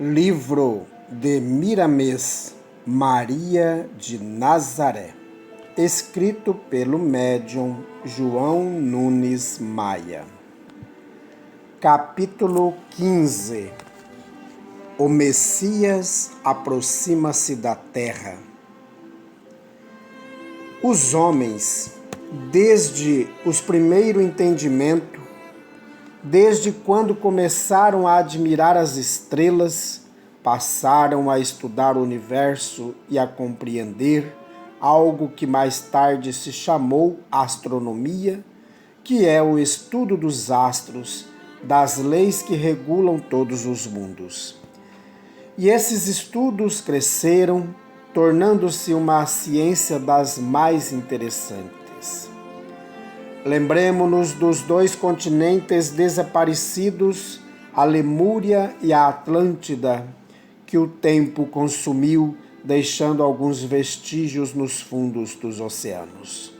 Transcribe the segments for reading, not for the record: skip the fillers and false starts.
Livro de Miramês, Maria de Nazaré, escrito pelo médium João Nunes Maia. Capítulo 15. O Messias aproxima-se da terra. Os homens, desde os primeiros entendimentos, desde quando começaram a admirar as estrelas, passaram a estudar o universo e a compreender algo que mais tarde se chamou astronomia, que é o estudo dos astros, das leis que regulam todos os mundos. E esses estudos cresceram, tornando-se uma ciência das mais interessantes. Lembremo-nos dos dois continentes desaparecidos, a Lemúria e a Atlântida, que o tempo consumiu, deixando alguns vestígios nos fundos dos oceanos.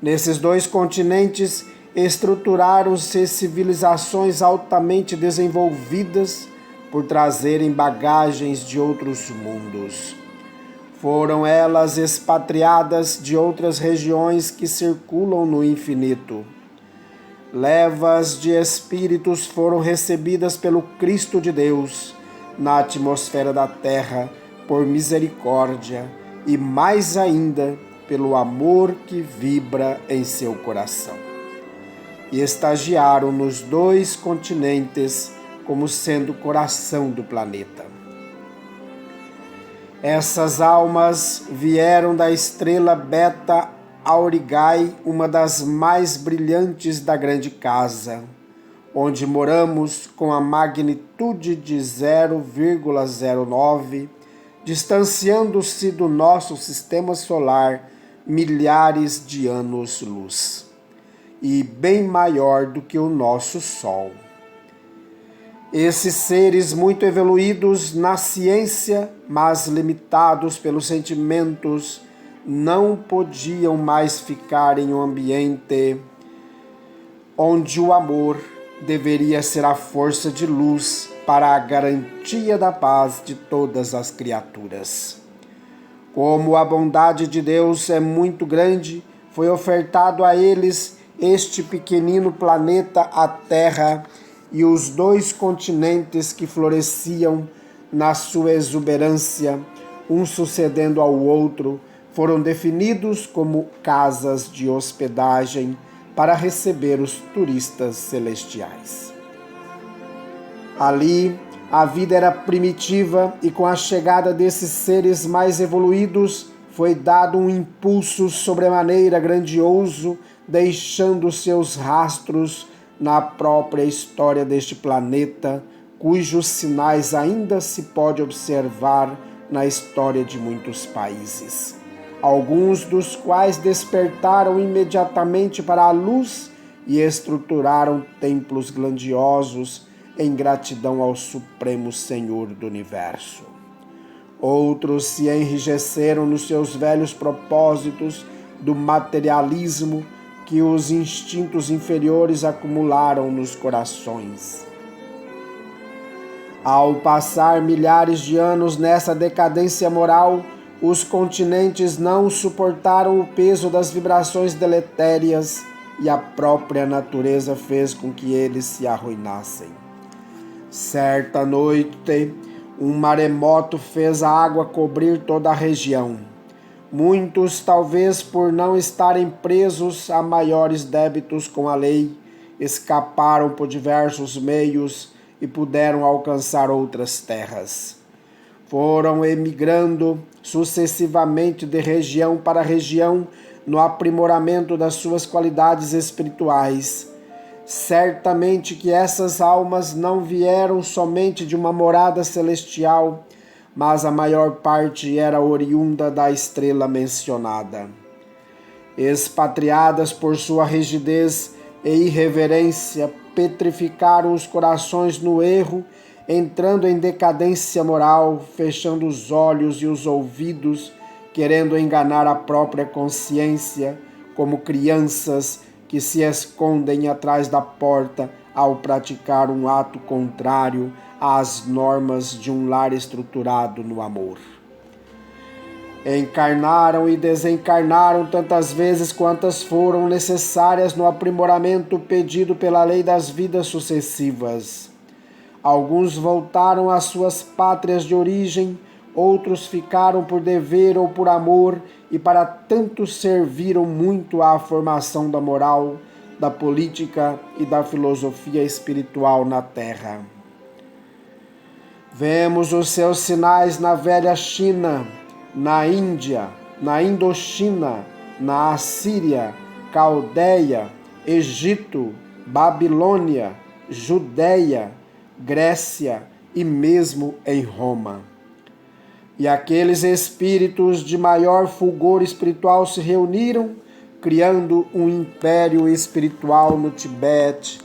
Nesses dois continentes estruturaram-se civilizações altamente desenvolvidas por trazerem bagagens de outros mundos. Foram elas expatriadas de outras regiões que circulam no infinito. Levas de espíritos foram recebidas pelo Cristo de Deus na atmosfera da terra por misericórdia e mais ainda pelo amor que vibra em seu coração. E estagiaram nos dois continentes como sendo o coração do planeta. Essas almas vieram da estrela Beta Aurigae, uma das mais brilhantes da grande casa, onde moramos com a magnitude de 0,09, distanciando-se do nosso sistema solar milhares de anos-luz, e bem maior do que o nosso Sol. Esses seres muito evoluídos na ciência, mas limitados pelos sentimentos, não podiam mais ficar em um ambiente onde o amor deveria ser a força de luz para a garantia da paz de todas as criaturas. Como a bondade de Deus é muito grande, foi ofertado a eles este pequenino planeta, a Terra, e os dois continentes que floresciam na sua exuberância, um sucedendo ao outro, foram definidos como casas de hospedagem para receber os turistas celestiais. Ali, a vida era primitiva e com a chegada desses seres mais evoluídos, foi dado um impulso sobremaneira grandioso, deixando seus rastros na própria história deste planeta, cujos sinais ainda se pode observar na história de muitos países, alguns dos quais despertaram imediatamente para a luz e estruturaram templos grandiosos em gratidão ao Supremo Senhor do Universo. Outros se enrijeceram nos seus velhos propósitos do materialismo que os instintos inferiores acumularam nos corações. Ao passar milhares de anos nessa decadência moral, os continentes não suportaram o peso das vibrações deletérias e a própria natureza fez com que eles se arruinassem. Certa noite, um maremoto fez a água cobrir toda a região. Muitos, talvez por não estarem presos a maiores débitos com a lei, escaparam por diversos meios e puderam alcançar outras terras. Foram emigrando sucessivamente de região para região no aprimoramento das suas qualidades espirituais. Certamente que essas almas não vieram somente de uma morada celestial, mas a maior parte era oriunda da estrela mencionada. Expatriadas por sua rigidez e irreverência, petrificaram os corações no erro, entrando em decadência moral, fechando os olhos e os ouvidos, querendo enganar a própria consciência, como crianças que se escondem atrás da porta ao praticar um ato contrário às normas de um lar estruturado no amor. Encarnaram e desencarnaram tantas vezes quantas foram necessárias no aprimoramento pedido pela lei das vidas sucessivas. Alguns voltaram às suas pátrias de origem, outros ficaram por dever ou por amor e para tanto serviram muito à formação da moral, da política e da filosofia espiritual na Terra. Vemos os seus sinais na velha China, na Índia, na Indochina, na Assíria, Caldeia, Egito, Babilônia, Judéia, Grécia e mesmo em Roma. E aqueles espíritos de maior fulgor espiritual se reuniram, criando um império espiritual no Tibete,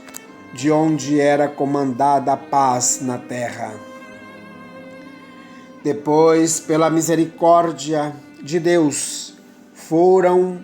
de onde era comandada a paz na terra. Depois, pela misericórdia de Deus, foram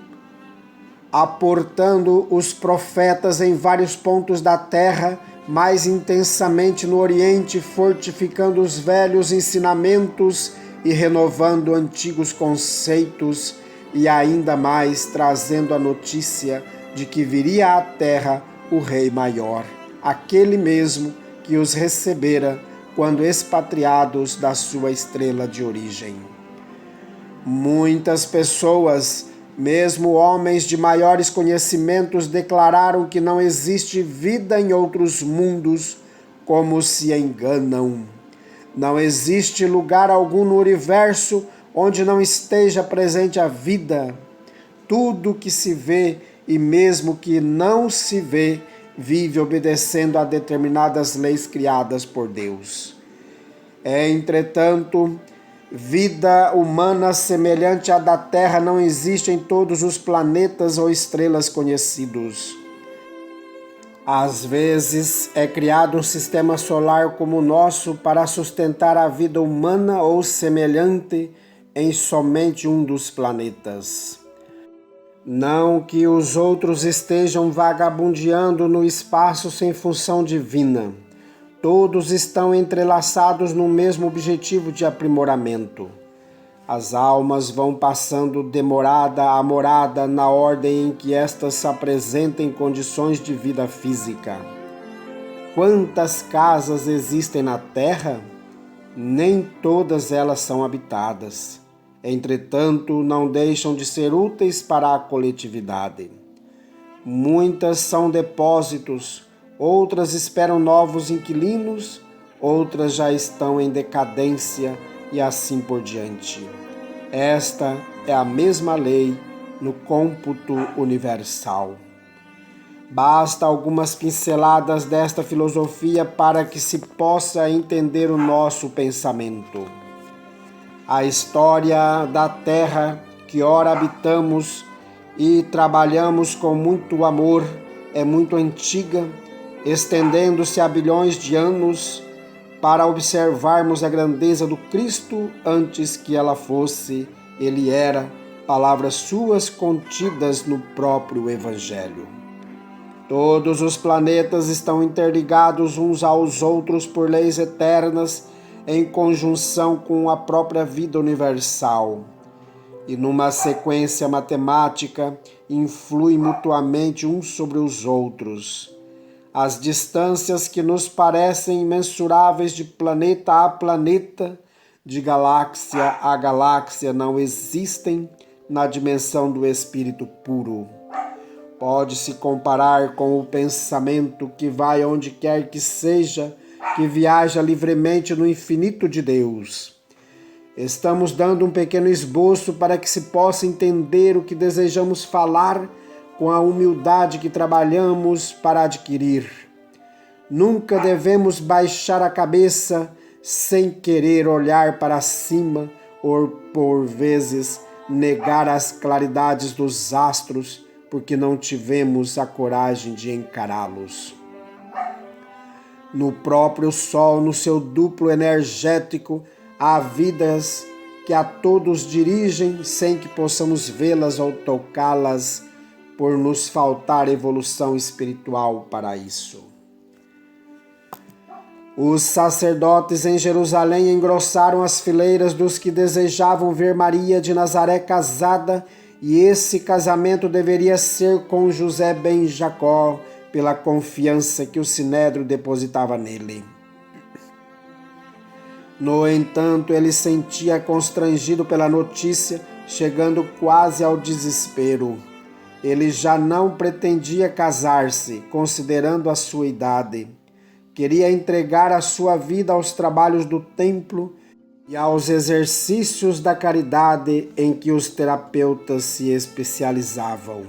aportando os profetas em vários pontos da terra, mais intensamente no Oriente, fortificando os velhos ensinamentos e renovando antigos conceitos, e ainda mais trazendo a notícia de que viria à terra o Rei Maior, aquele mesmo que os recebera quando expatriados da sua estrela de origem. Muitas pessoas, mesmo homens de maiores conhecimentos, declararam que não existe vida em outros mundos, como se enganam. Não existe lugar algum no universo onde não esteja presente a vida. Tudo que se vê e mesmo que não se vê, vive obedecendo a determinadas leis criadas por Deus. Entretanto, vida humana semelhante à da Terra não existe em todos os planetas ou estrelas conhecidos. Às vezes é criado um sistema solar como o nosso para sustentar a vida humana ou semelhante em somente um dos planetas. Não que os outros estejam vagabundeando no espaço sem função divina. Todos estão entrelaçados no mesmo objetivo de aprimoramento. As almas vão passando de morada a morada na ordem em que estas se apresentam em condições de vida física. Quantas casas existem na Terra? Nem todas elas são habitadas. Entretanto, não deixam de ser úteis para a coletividade. Muitas são depósitos, outras esperam novos inquilinos, outras já estão em decadência e assim por diante. Esta é a mesma lei no cômputo universal. Basta algumas pinceladas desta filosofia para que se possa entender o nosso pensamento. A história da terra que ora habitamos e trabalhamos com muito amor é muito antiga, estendendo-se a bilhões de anos, para observarmos a grandeza do Cristo antes que ela fosse, ele era, palavras suas contidas no próprio Evangelho. Todos os planetas estão interligados uns aos outros por leis eternas, em conjunção com a própria vida universal. E numa sequência matemática, influem mutuamente uns sobre os outros. As distâncias que nos parecem imensuráveis de planeta a planeta, de galáxia a galáxia, não existem na dimensão do espírito puro. Pode-se comparar com o pensamento que vai onde quer que seja, que viaja livremente no infinito de Deus. Estamos dando um pequeno esboço para que se possa entender o que desejamos falar com a humildade que trabalhamos para adquirir. Nunca devemos baixar a cabeça sem querer olhar para cima ou, por vezes, negar as claridades dos astros porque não tivemos a coragem de encará-los. No próprio Sol, no seu duplo energético, há vidas que a todos dirigem sem que possamos vê-las ou tocá-las, por nos faltar evolução espiritual para isso. Os sacerdotes em Jerusalém engrossaram as fileiras dos que desejavam ver Maria de Nazaré casada, e esse casamento deveria ser com José ben Jacó, pela confiança que o sinédrio depositava nele. No entanto, ele sentia constrangido pela notícia, chegando quase ao desespero. Ele já não pretendia casar-se, considerando a sua idade. Queria entregar a sua vida aos trabalhos do templo e aos exercícios da caridade em que os terapeutas se especializavam.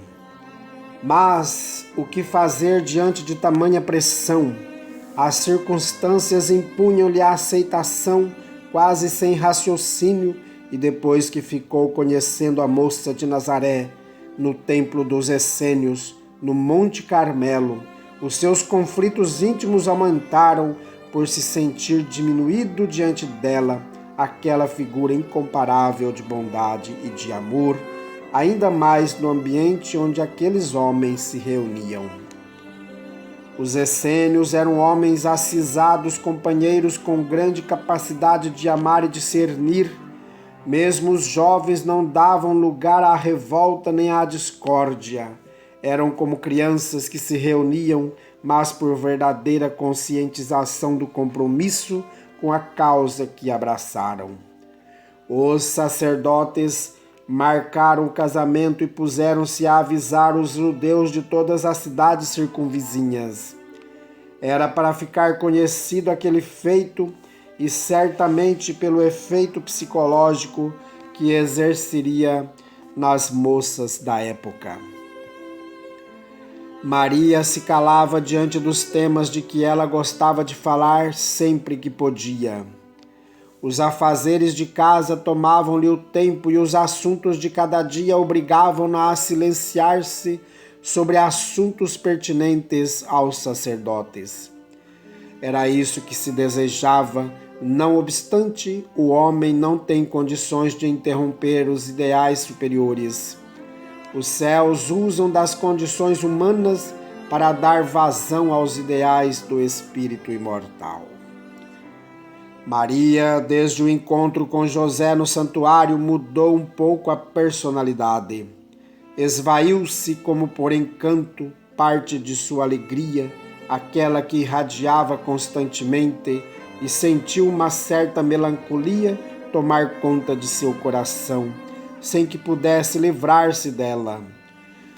Mas o que fazer diante de tamanha pressão? As circunstâncias impunham-lhe a aceitação quase sem raciocínio, e depois que ficou conhecendo a moça de Nazaré, no templo dos Essênios, no Monte Carmelo, os seus conflitos íntimos aumentaram por se sentir diminuído diante dela, aquela figura incomparável de bondade e de amor, ainda mais no ambiente onde aqueles homens se reuniam. Os essênios eram homens acisados, companheiros com grande capacidade de amar e discernir. Mesmo os jovens não davam lugar à revolta nem à discórdia. Eram como crianças que se reuniam, mas por verdadeira conscientização do compromisso com a causa que abraçaram. Os sacerdotes marcaram o casamento e puseram-se a avisar os judeus de todas as cidades circunvizinhas. Era para ficar conhecido aquele feito, e certamente pelo efeito psicológico que exerceria nas moças da época. Maria se calava diante dos temas de que ela gostava de falar sempre que podia. Os afazeres de casa tomavam-lhe o tempo e os assuntos de cada dia obrigavam-na a silenciar-se sobre assuntos pertinentes aos sacerdotes. Era isso que se desejava. Não obstante, o homem não tem condições de interromper os ideais superiores. Os céus usam das condições humanas para dar vazão aos ideais do espírito imortal. Maria, desde o encontro com José no santuário, mudou um pouco a personalidade. Esvaiu-se como por encanto parte de sua alegria, aquela que irradiava constantemente, e sentiu uma certa melancolia tomar conta de seu coração, sem que pudesse livrar-se dela.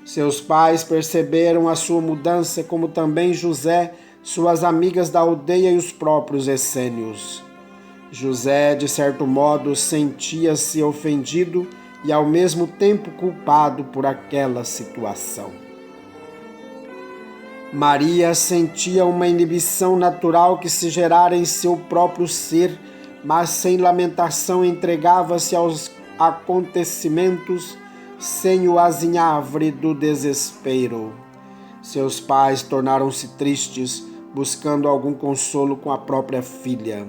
Seus pais perceberam a sua mudança, como também José, suas amigas da aldeia e os próprios essênios. José, de certo modo, sentia-se ofendido e ao mesmo tempo culpado por aquela situação. Maria sentia uma inibição natural que se gerara em seu próprio ser, mas sem lamentação entregava-se aos acontecimentos sem o azinhavre do desespero. Seus pais tornaram-se tristes, buscando algum consolo com a própria filha.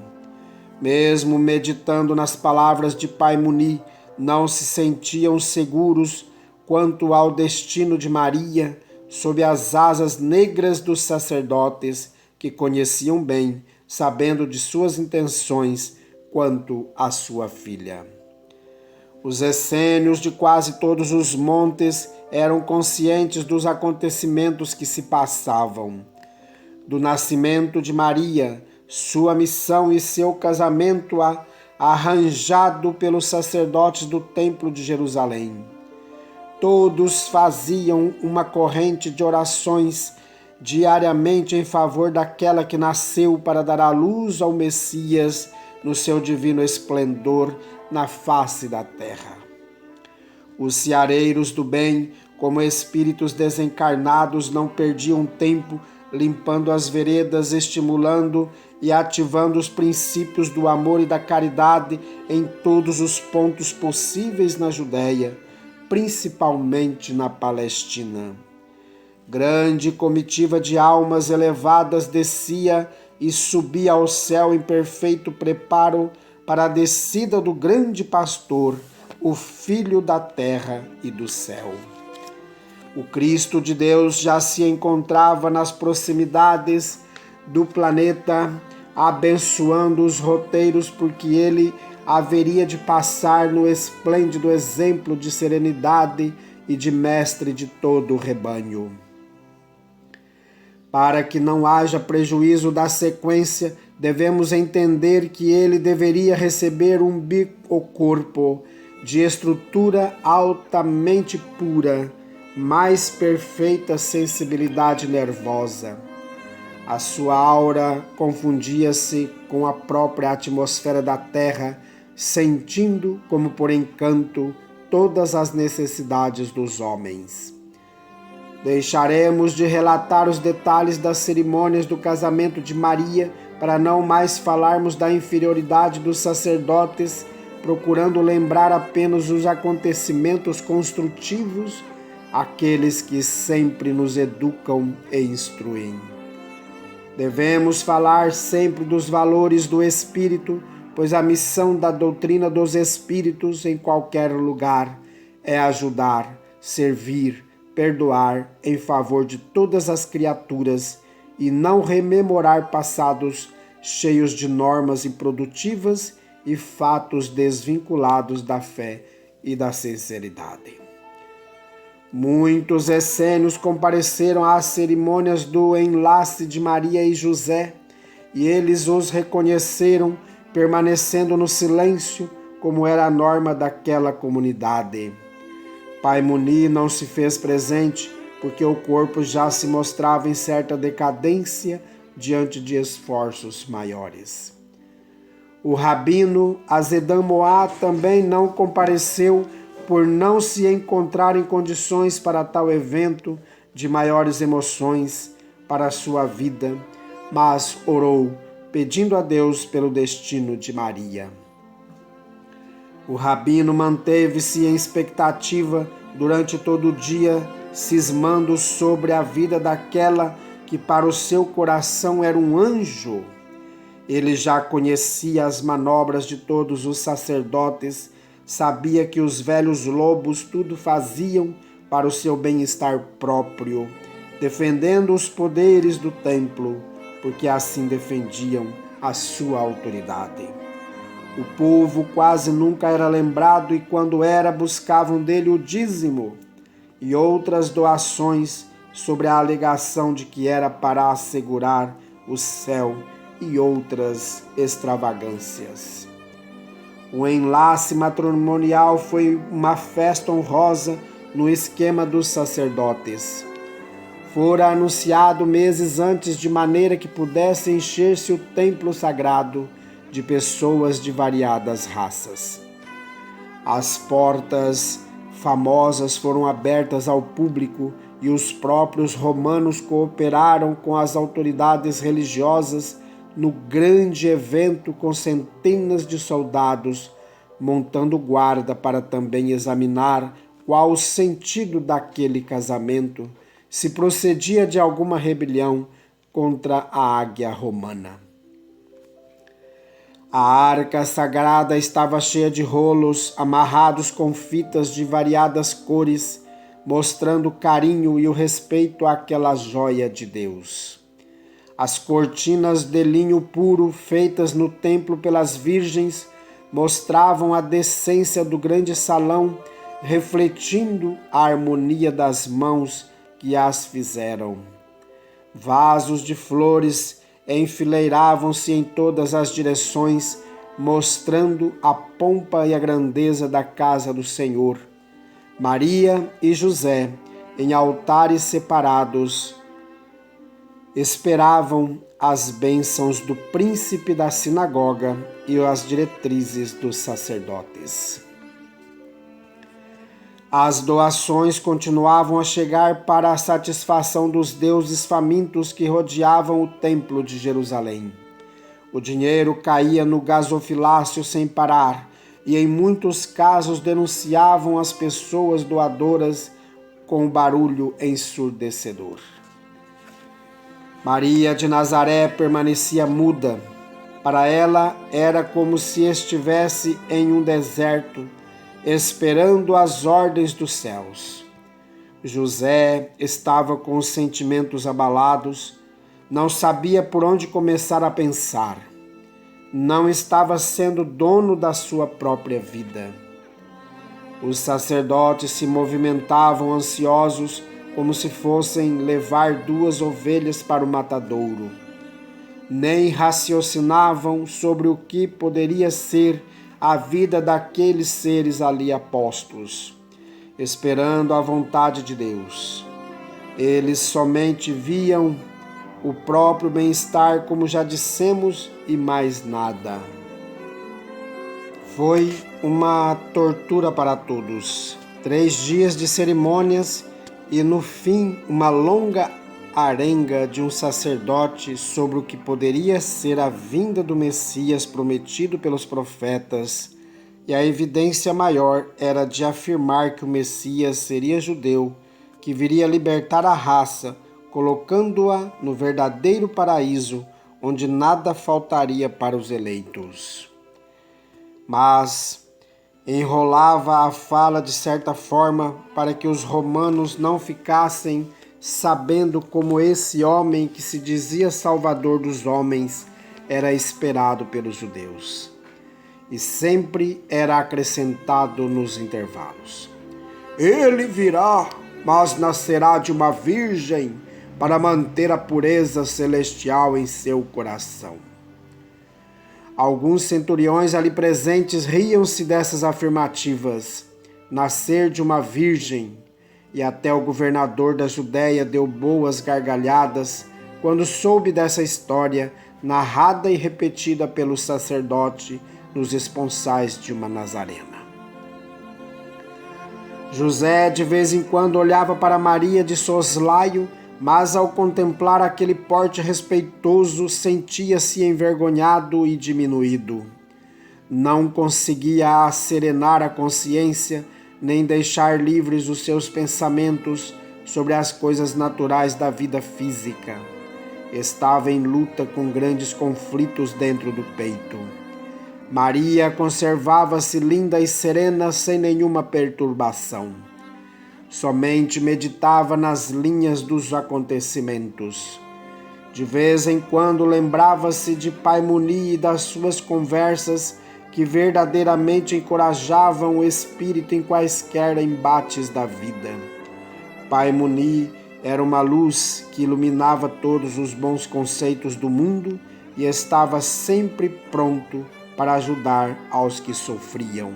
Mesmo meditando nas palavras de Pai Muni, não se sentiam seguros quanto ao destino de Maria, sob as asas negras dos sacerdotes, que conheciam bem, sabendo de suas intenções quanto à sua filha. Os essênios de quase todos os montes eram conscientes dos acontecimentos que se passavam. Do nascimento de Maria, sua missão e seu casamento arranjado pelos sacerdotes do Templo de Jerusalém. Todos faziam uma corrente de orações diariamente em favor daquela que nasceu para dar à luz ao Messias no seu divino esplendor na face da terra. Os seareiros do bem, como espíritos desencarnados, não perdiam tempo limpando as veredas, estimulando e ativando os princípios do amor e da caridade em todos os pontos possíveis na Judéia, principalmente na Palestina. Grande comitiva de almas elevadas descia e subia ao céu em perfeito preparo para a descida do grande pastor, o Filho da terra e do céu. O Cristo de Deus já se encontrava nas proximidades do planeta, abençoando os roteiros, porque ele haveria de passar no esplêndido exemplo de serenidade e de mestre de todo o rebanho. Para que não haja prejuízo da sequência, devemos entender que ele deveria receber um biocorpo de estrutura altamente pura, mais perfeita sensibilidade nervosa. A sua aura confundia-se com a própria atmosfera da Terra, sentindo, como por encanto, todas as necessidades dos homens. Deixaremos de relatar os detalhes das cerimônias do casamento de Maria para não mais falarmos da inferioridade dos sacerdotes, procurando lembrar apenas os acontecimentos construtivos, aqueles que sempre nos educam e instruem. Devemos falar sempre dos valores do Espírito, pois a missão da doutrina dos Espíritos em qualquer lugar é ajudar, servir, perdoar em favor de todas as criaturas e não rememorar passados cheios de normas improdutivas e fatos desvinculados da fé e da sinceridade. Muitos essênios compareceram às cerimônias do enlace de Maria e José, e eles os reconheceram, permanecendo no silêncio, como era a norma daquela comunidade. Pai Muni não se fez presente, porque o corpo já se mostrava em certa decadência diante de esforços maiores. O rabino Azedam Moá também não compareceu por não se encontrar em condições para tal evento de maiores emoções para a sua vida, mas orou, pedindo a Deus pelo destino de Maria. O rabino manteve-se em expectativa durante todo o dia, cismando sobre a vida daquela que para o seu coração era um anjo. Ele já conhecia as manobras de todos os sacerdotes, sabia que os velhos lobos tudo faziam para o seu bem-estar próprio, defendendo os poderes do templo, porque assim defendiam a sua autoridade. O povo quase nunca era lembrado e quando era, buscavam dele o dízimo e outras doações sobre a alegação de que era para assegurar o céu e outras extravagâncias. O enlace matrimonial foi uma festa honrosa no esquema dos sacerdotes. Fora anunciado meses antes de maneira que pudesse encher-se o templo sagrado de pessoas de variadas raças. As portas famosas foram abertas ao público e os próprios romanos cooperaram com as autoridades religiosas no grande evento com centenas de soldados montando guarda para também examinar qual o sentido daquele casamento, se procedia de alguma rebelião contra a águia romana. A arca sagrada estava cheia de rolos amarrados com fitas de variadas cores, mostrando o carinho e o respeito àquela joia de Deus. As cortinas de linho puro feitas no templo pelas virgens mostravam a decência do grande salão, refletindo a harmonia das mãos que as fizeram. Vasos de flores enfileiravam-se em todas as direções, mostrando a pompa e a grandeza da casa do Senhor. Maria e José, em altares separados, esperavam as bênçãos do príncipe da sinagoga e as diretrizes dos sacerdotes. As doações continuavam a chegar para a satisfação dos deuses famintos que rodeavam o templo de Jerusalém. O dinheiro caía no gasofilácio sem parar e em muitos casos denunciavam as pessoas doadoras com barulho ensurdecedor. Maria de Nazaré permanecia muda. Para ela era como se estivesse em um deserto, esperando as ordens dos céus. José estava com os sentimentos abalados, Não sabia por onde começar a pensar. Não estava sendo dono da sua própria vida. Os sacerdotes se movimentavam ansiosos, como se fossem levar 2 ovelhas para o matadouro. Nem raciocinavam sobre o que poderia ser a vida daqueles seres ali apostos, esperando a vontade de Deus. Eles somente viam o próprio bem-estar, como já dissemos, e mais nada. Foi uma tortura para todos. 3 dias de cerimônias e, no fim, uma longa arenga de um sacerdote sobre o que poderia ser a vinda do Messias prometido pelos profetas. E a evidência maior era de afirmar que o Messias seria judeu, que viria libertar a raça, colocando-a no verdadeiro paraíso, onde nada faltaria para os eleitos. Mas enrolava a fala de certa forma para que os romanos não ficassem sabendo como esse homem que se dizia salvador dos homens era esperado pelos judeus. E sempre era acrescentado nos intervalos: ele virá, mas nascerá de uma virgem, para manter a pureza celestial em seu coração. Alguns centuriões ali presentes riam-se dessas afirmativas. Nascer de uma virgem. E até o governador da Judéia deu boas gargalhadas quando soube dessa história, narrada e repetida pelo sacerdote nos esponsais de uma nazarena. José de vez em quando olhava para Maria de soslaio, mas ao contemplar aquele porte respeitoso sentia-se envergonhado e diminuído. Não conseguia serenar a consciência, nem deixar livres os seus pensamentos sobre as coisas naturais da vida física. Estava em luta com grandes conflitos dentro do peito. Maria conservava-se linda e serena sem nenhuma perturbação. Somente meditava nas linhas dos acontecimentos. De vez em quando lembrava-se de Pai Muni e das suas conversas que verdadeiramente encorajavam o espírito em quaisquer embates da vida. Pai Muni era uma luz que iluminava todos os bons conceitos do mundo e estava sempre pronto para ajudar aos que sofriam.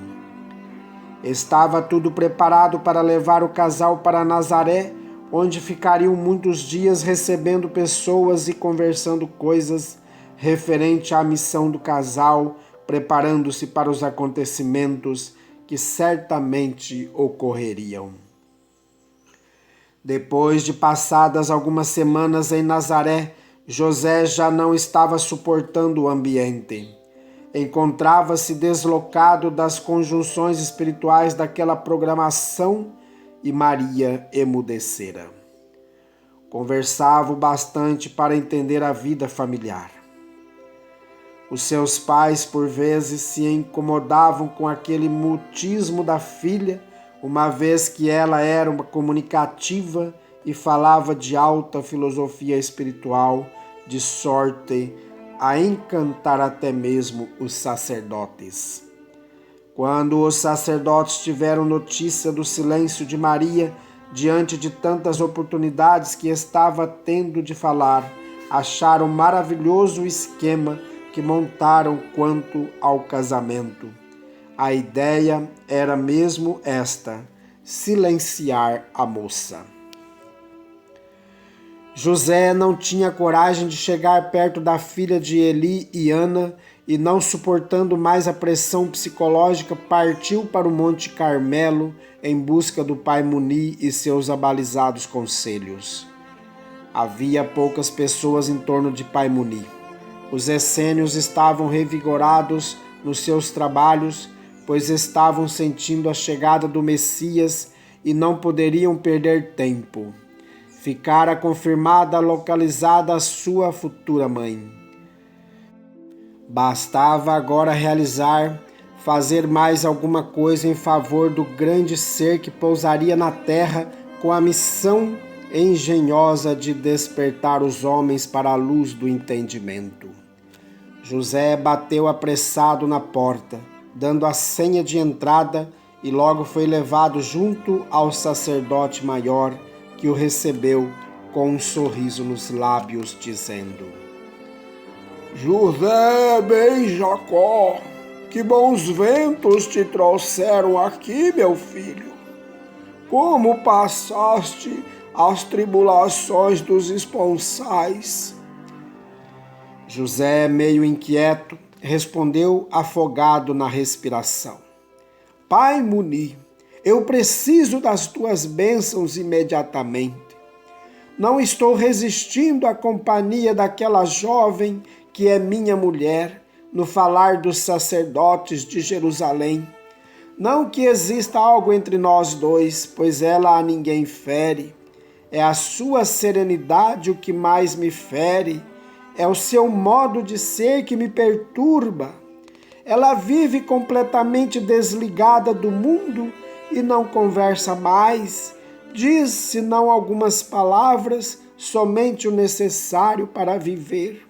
Estava tudo preparado para levar o casal para Nazaré, onde ficariam muitos dias recebendo pessoas e conversando coisas referente à missão do casal, preparando-se para os acontecimentos que certamente ocorreriam. Depois de passadas algumas semanas em Nazaré, José já não estava suportando o ambiente. Encontrava-se deslocado das conjunções espirituais daquela programação e Maria emudecera. Conversava o bastante para entender a vida familiar. Os seus pais, por vezes, se incomodavam com aquele mutismo da filha, uma vez que ela era uma comunicativa e falava de alta filosofia espiritual, de sorte a encantar até mesmo os sacerdotes. Quando os sacerdotes tiveram notícia do silêncio de Maria diante de tantas oportunidades que estava tendo de falar, acharam maravilhoso o esquema que montaram quanto ao casamento. A ideia era mesmo esta: silenciar a moça. José não tinha coragem de chegar perto da filha de Eli e Ana e, não suportando mais a pressão psicológica, partiu para o Monte Carmelo em busca do pai Muni e seus abalizados conselhos. Havia poucas pessoas em torno de pai Muni. Os essênios estavam revigorados nos seus trabalhos, pois estavam sentindo a chegada do Messias e não poderiam perder tempo. Ficara confirmada, localizada a sua futura mãe. Bastava agora fazer mais alguma coisa em favor do grande ser que pousaria na terra com a missão engenhosa de despertar os homens para a luz do entendimento. José bateu apressado na porta, dando a senha de entrada, e logo foi levado junto ao sacerdote maior, que o recebeu com um sorriso nos lábios, dizendo: José ben Jacó, que bons ventos te trouxeram aqui, meu filho. Como passaste as tribulações dos esponsais? José, meio inquieto, respondeu afogado na respiração: Pai Muni, eu preciso das tuas bênçãos imediatamente. Não estou resistindo à companhia daquela jovem que é minha mulher, no falar dos sacerdotes de Jerusalém. Não que exista algo entre nós dois, pois ela a ninguém fere. É a sua serenidade o que mais me fere. É o seu modo de ser que me perturba. Ela vive completamente desligada do mundo e não conversa mais. Diz, se não algumas palavras, somente o necessário para viver.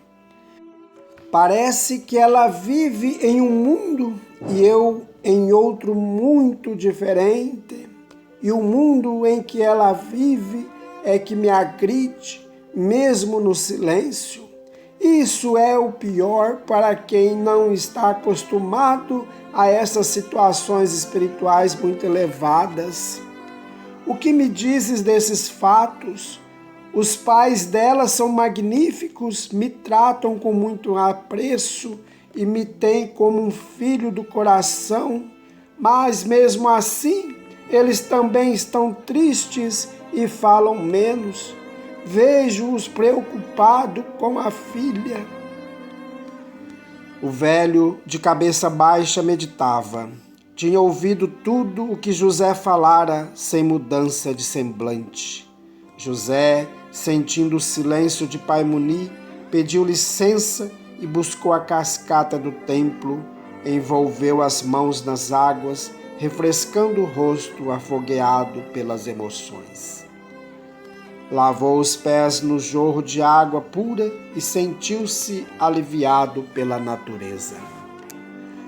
Parece que ela vive em um mundo e eu em outro muito diferente. E o mundo em que ela vive é que me agride, mesmo no silêncio. Isso é o pior para quem não está acostumado a essas situações espirituais muito elevadas. O que me dizes desses fatos? Os pais dela são magníficos, me tratam com muito apreço e me têm como um filho do coração, mas mesmo assim eles também estão tristes e falam menos. Vejo-os preocupado com a filha. O velho, de cabeça baixa, meditava. Tinha ouvido tudo o que José falara, sem mudança de semblante. José, sentindo o silêncio de Pai Muni, pediu licença e buscou a cascata do templo, envolveu as mãos nas águas, refrescando o rosto afogueado pelas emoções. Lavou os pés no jorro de água pura e sentiu-se aliviado pela natureza.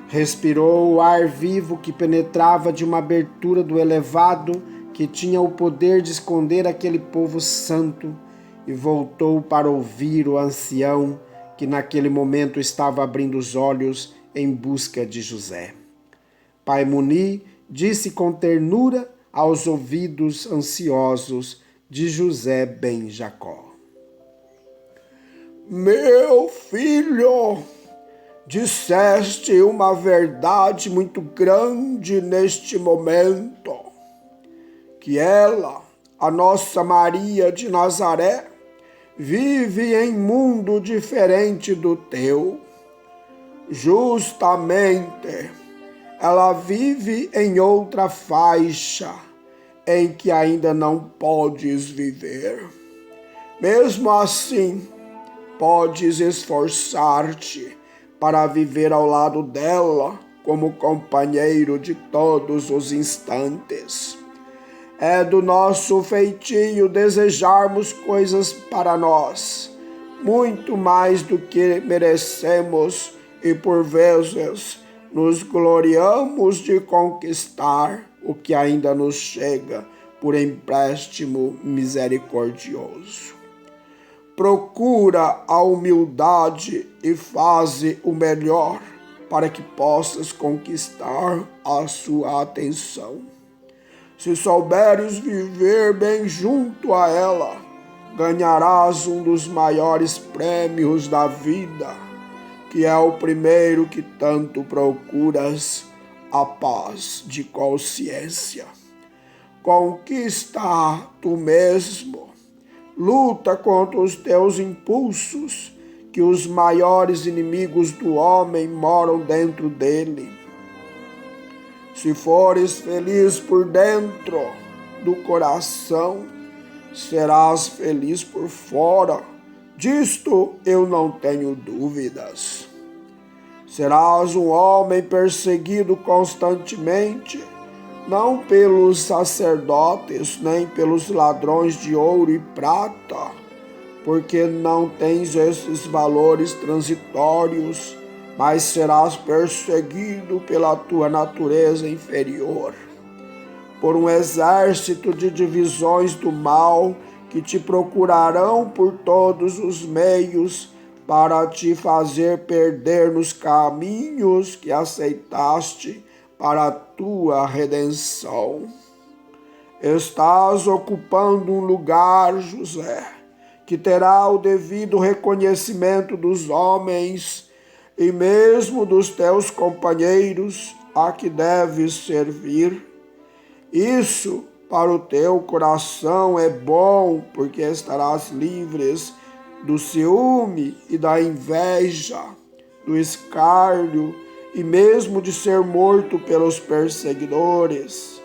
Respirou o ar vivo que penetrava de uma abertura do elevado que tinha o poder de esconder aquele povo santo e voltou para ouvir o ancião que naquele momento estava abrindo os olhos em busca de José. Pai Muni disse com ternura aos ouvidos ansiosos de José ben Jacó: Meu filho, disseste uma verdade muito grande neste momento, que ela, a nossa Maria de Nazaré, vive em mundo diferente do teu. Justamente, ela vive em outra faixa, em que ainda não podes viver. Mesmo assim, podes esforçar-te para viver ao lado dela como companheiro de todos os instantes. É do nosso feitio desejarmos coisas para nós, muito mais do que merecemos, e por vezes nos gloriamos de conquistar o que ainda nos chega por empréstimo misericordioso. Procura a humildade e faze o melhor para que possas conquistar a sua atenção. Se souberes viver bem junto a ela, ganharás um dos maiores prêmios da vida, que é o primeiro que tanto procuras, a paz de consciência. Conquista tu mesmo. Luta contra os teus impulsos, que os maiores inimigos do homem moram dentro dele. Se fores feliz por dentro do coração, serás feliz por fora. Disto eu não tenho dúvidas. Serás um homem perseguido constantemente, não pelos sacerdotes, nem pelos ladrões de ouro e prata, porque não tens esses valores transitórios, mas serás perseguido pela tua natureza inferior, por um exército de divisões do mal que te procurarão por todos os meios para te fazer perder nos caminhos que aceitaste para a tua redenção. Estás ocupando um lugar, José, que terá o devido reconhecimento dos homens e mesmo dos teus companheiros a que deves servir. Isso para o teu coração é bom, porque estarás livres do ciúme e da inveja, do escárnio e mesmo de ser morto pelos perseguidores.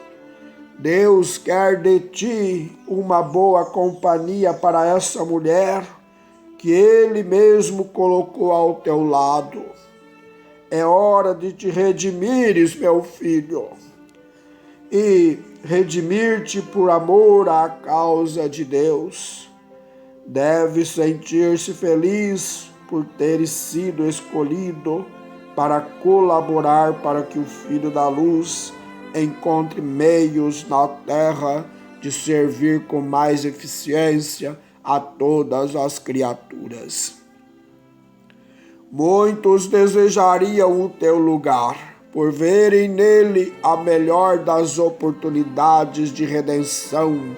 Deus quer de ti uma boa companhia para essa mulher que Ele mesmo colocou ao teu lado. É hora de te redimires, meu filho, e redimir-te por amor à causa de Deus. Deves sentir-se feliz por teres sido escolhido para colaborar para que o Filho da Luz encontre meios na terra de servir com mais eficiência a todas as criaturas. Muitos desejariam o teu lugar, por verem nele a melhor das oportunidades de redenção,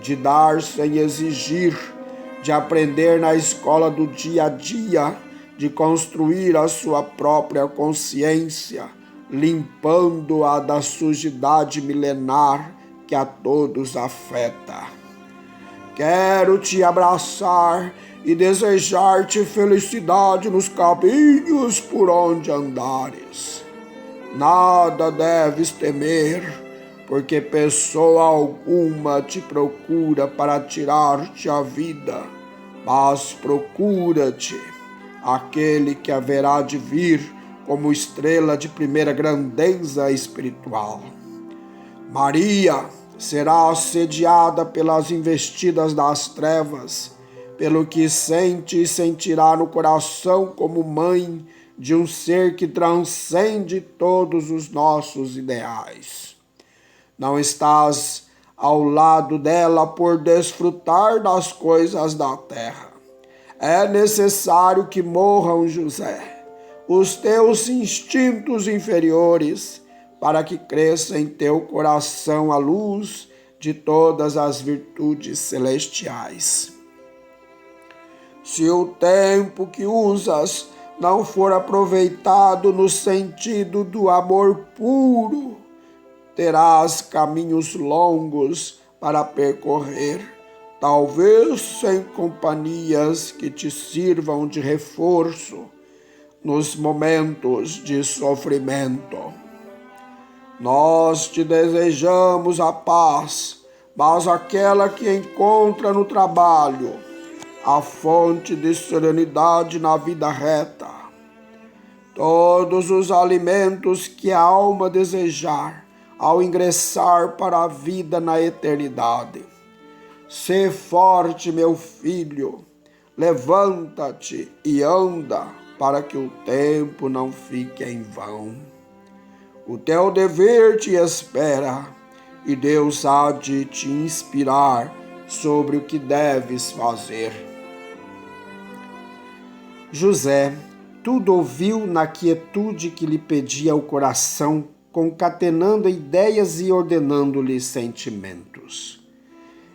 de dar sem exigir, de aprender na escola do dia a dia, de construir a sua própria consciência, limpando-a da sujidade milenar que a todos afeta. Quero te abraçar e desejar-te felicidade nos caminhos por onde andares. Nada deves temer, porque pessoa alguma te procura para tirar-te a vida, mas procura-te aquele que haverá de vir como estrela de primeira grandeza espiritual. Maria será assediada pelas investidas das trevas, pelo que sente e sentirá no coração como mãe de um ser que transcende todos os nossos ideais. Não estás ao lado dela por desfrutar das coisas da terra. É necessário que morram, José, os teus instintos inferiores, para que cresça em teu coração a luz de todas as virtudes celestiais. Se o tempo que usas não for aproveitado no sentido do amor puro, terás caminhos longos para percorrer, talvez sem companhias que te sirvam de reforço nos momentos de sofrimento. Nós te desejamos a paz, mas aquela que encontra no trabalho, a fonte de serenidade na vida reta. Todos os alimentos que a alma desejar ao ingressar para a vida na eternidade. Sê forte, meu filho, levanta-te e anda, para que o tempo não fique em vão. O teu dever te espera, e Deus há de te inspirar sobre o que deves fazer. José tudo ouviu na quietude que lhe pedia o coração, concatenando ideias e ordenando-lhe sentimentos.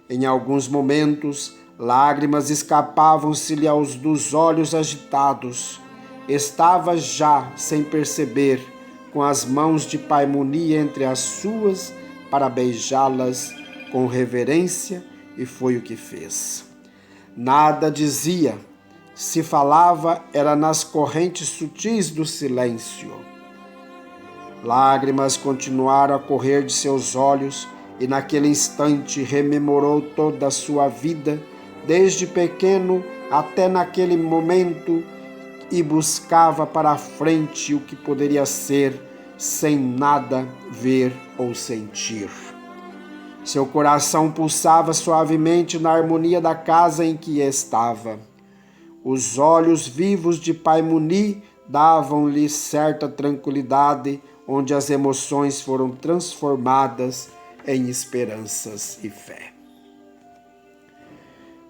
Em alguns momentos, lágrimas escapavam-se-lhe dos olhos agitados. Estava já, sem perceber, com as mãos de paimonia entre as suas, para beijá-las com reverência, e foi o que fez. Nada dizia, se falava era nas correntes sutis do silêncio. Lágrimas continuaram a correr de seus olhos, e naquele instante rememorou toda a sua vida, desde pequeno até naquele momento, e buscava para a frente o que poderia ser, sem nada ver ou sentir. Seu coração pulsava suavemente na harmonia da casa em que estava. Os olhos vivos de Pai Muni davam-lhe certa tranquilidade, onde as emoções foram transformadas em esperanças e fé.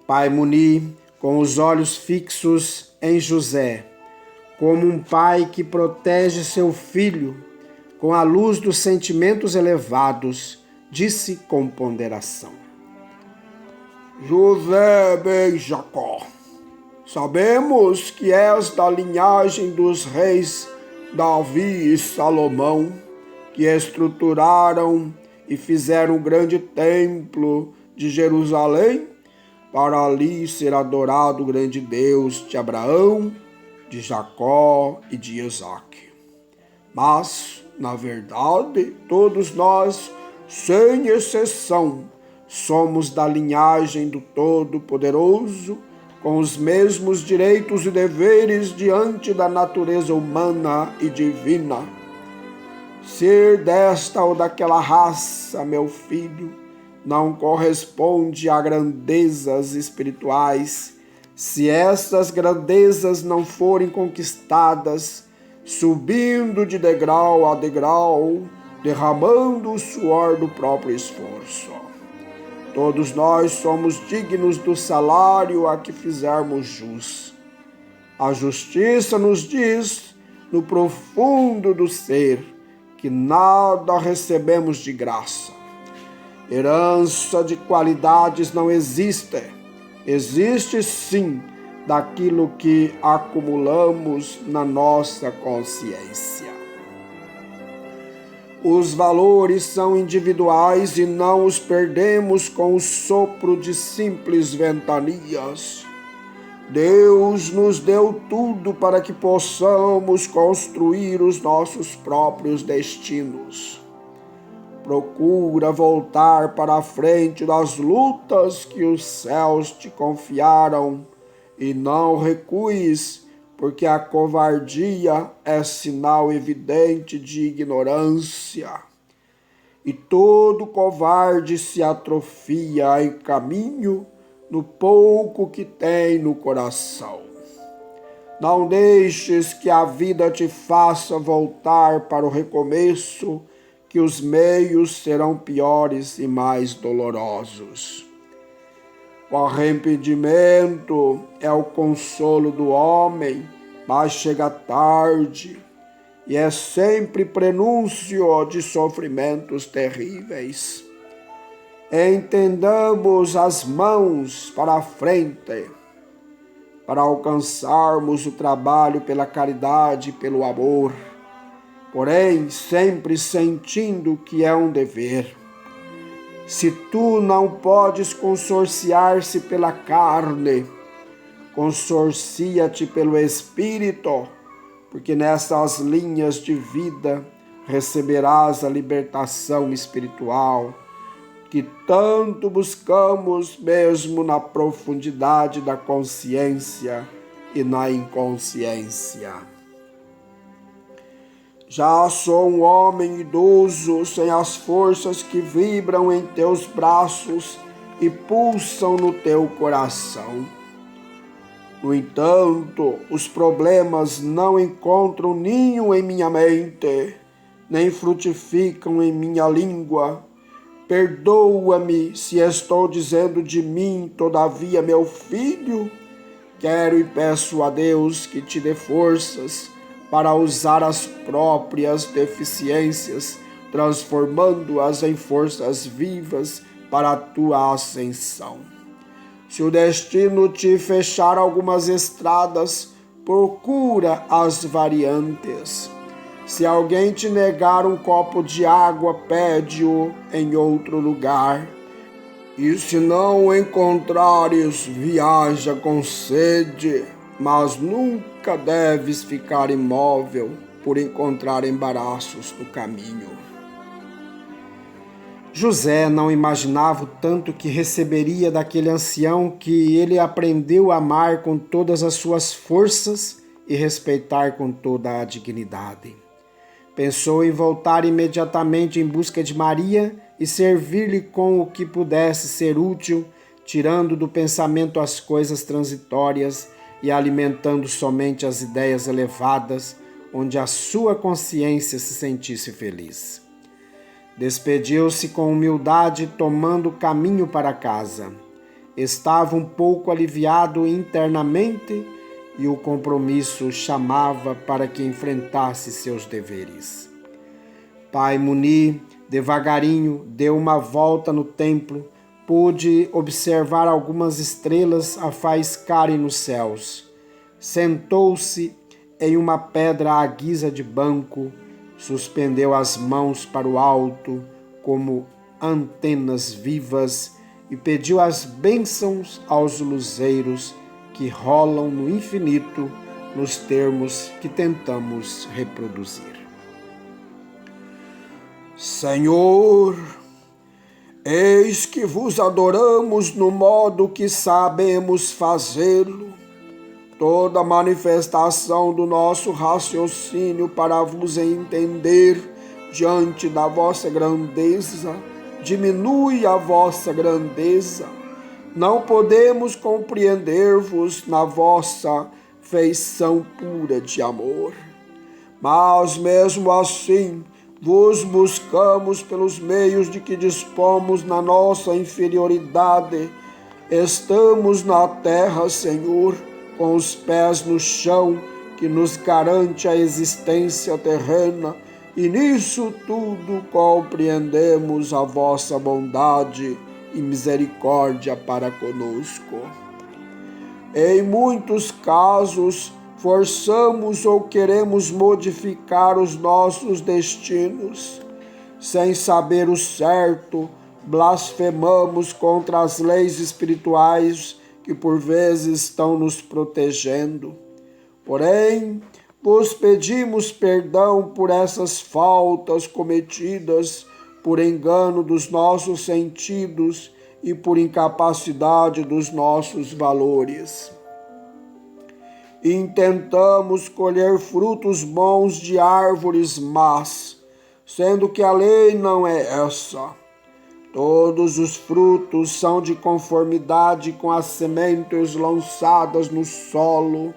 Pai Muni, com os olhos fixos em José, como um pai que protege seu filho, com a luz dos sentimentos elevados, disse com ponderação: José ben Jacó, sabemos que és da linhagem dos reis Davi e Salomão, que estruturaram e fizeram um grande templo de Jerusalém, para ali ser adorado o grande Deus de Abraão, de Jacó e de Isaque. Mas, na verdade, todos nós, sem exceção, somos da linhagem do Todo-Poderoso, com os mesmos direitos e deveres diante da natureza humana e divina. Ser desta ou daquela raça, meu filho, não corresponde a grandezas espirituais, se essas grandezas não forem conquistadas, subindo de degrau a degrau, derramando o suor do próprio esforço. Todos nós somos dignos do salário a que fizermos jus. A justiça nos diz, no profundo do ser, que nada recebemos de graça. Herança de qualidades não existe. Existe sim daquilo que acumulamos na nossa consciência. Os valores são individuais e não os perdemos com o sopro de simples ventanias. Deus nos deu tudo para que possamos construir os nossos próprios destinos. Procura voltar para a frente das lutas que os céus te confiaram e não recues, porque a covardia é sinal evidente de ignorância. E todo covarde se atrofia em caminho no pouco que tem no coração. Não deixes que a vida te faça voltar para o recomeço, que os meios serão piores e mais dolorosos. O arrependimento é o consolo do homem, mas chega tarde e é sempre prenúncio de sofrimentos terríveis. Entendamos as mãos para a frente, para alcançarmos o trabalho pela caridade e pelo amor, porém sempre sentindo que é um dever. Se tu não podes consorciar-se pela carne, consorcia-te pelo Espírito, porque nessas linhas de vida receberás a libertação espiritual que tanto buscamos mesmo na profundidade da consciência e na inconsciência. Já sou um homem idoso, sem as forças que vibram em teus braços e pulsam no teu coração. No entanto, os problemas não encontram ninho em minha mente, nem frutificam em minha língua. Perdoa-me se estou dizendo de mim, todavia, meu filho, quero e peço a Deus que te dê forças para usar as próprias deficiências, transformando-as em forças vivas para a tua ascensão. Se o destino te fechar algumas estradas, procura as variantes. Se alguém te negar um copo de água, pede-o em outro lugar. E se não o encontrares, viaja com sede, mas nunca deves ficar imóvel por encontrar embaraços no caminho. José não imaginava o tanto que receberia daquele ancião que ele aprendeu a amar com todas as suas forças e respeitar com toda a dignidade. Pensou em voltar imediatamente em busca de Maria e servir-lhe com o que pudesse ser útil, tirando do pensamento as coisas transitórias e alimentando somente as ideias elevadas, onde a sua consciência se sentisse feliz. Despediu-se com humildade, tomando o caminho para casa. Estava um pouco aliviado internamente e o compromisso chamava para que enfrentasse seus deveres. Pai Muni, devagarinho, deu uma volta no templo, pôde observar algumas estrelas a faiscarem nos céus. Sentou-se em uma pedra à guisa de banco, suspendeu as mãos para o alto como antenas vivas e pediu as bênçãos aos luzeiros que rolam no infinito nos termos que tentamos reproduzir. Senhor, eis que vos adoramos no modo que sabemos fazê-lo. Toda manifestação do nosso raciocínio para vos entender diante da vossa grandeza diminui a vossa grandeza. Não podemos compreender-vos na vossa feição pura de amor. Mas mesmo assim, vos buscamos pelos meios de que dispomos na nossa inferioridade. Estamos na terra, Senhor, com os pés no chão, que nos garante a existência terrena, e nisso tudo compreendemos a vossa bondade e misericórdia para conosco. Em muitos casos, forçamos ou queremos modificar os nossos destinos. Sem saber o certo, blasfemamos contra as leis espirituais que por vezes estão nos protegendo. Porém, vos pedimos perdão por essas faltas cometidas por engano dos nossos sentidos e por incapacidade dos nossos valores. Intentamos colher frutos bons de árvores más, sendo que a lei não é essa. Todos os frutos são de conformidade com as sementes lançadas no solo,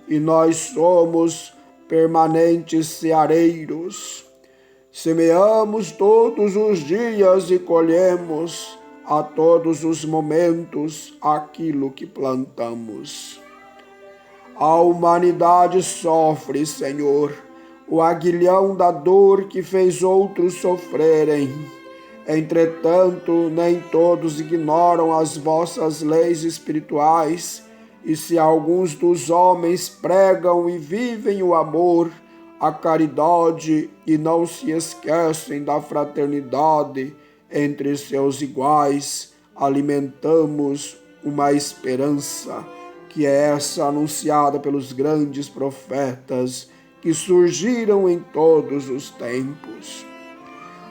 e nós somos permanentes ceareiros. Semeamos todos os dias e colhemos a todos os momentos aquilo que plantamos. A humanidade sofre, Senhor, o aguilhão da dor que fez outros sofrerem. Entretanto, nem todos ignoram as vossas leis espirituais, e se alguns dos homens pregam e vivem o amor, a caridade e não se esquecem da fraternidade entre seus iguais, alimentamos uma esperança, que é essa anunciada pelos grandes profetas que surgiram em todos os tempos.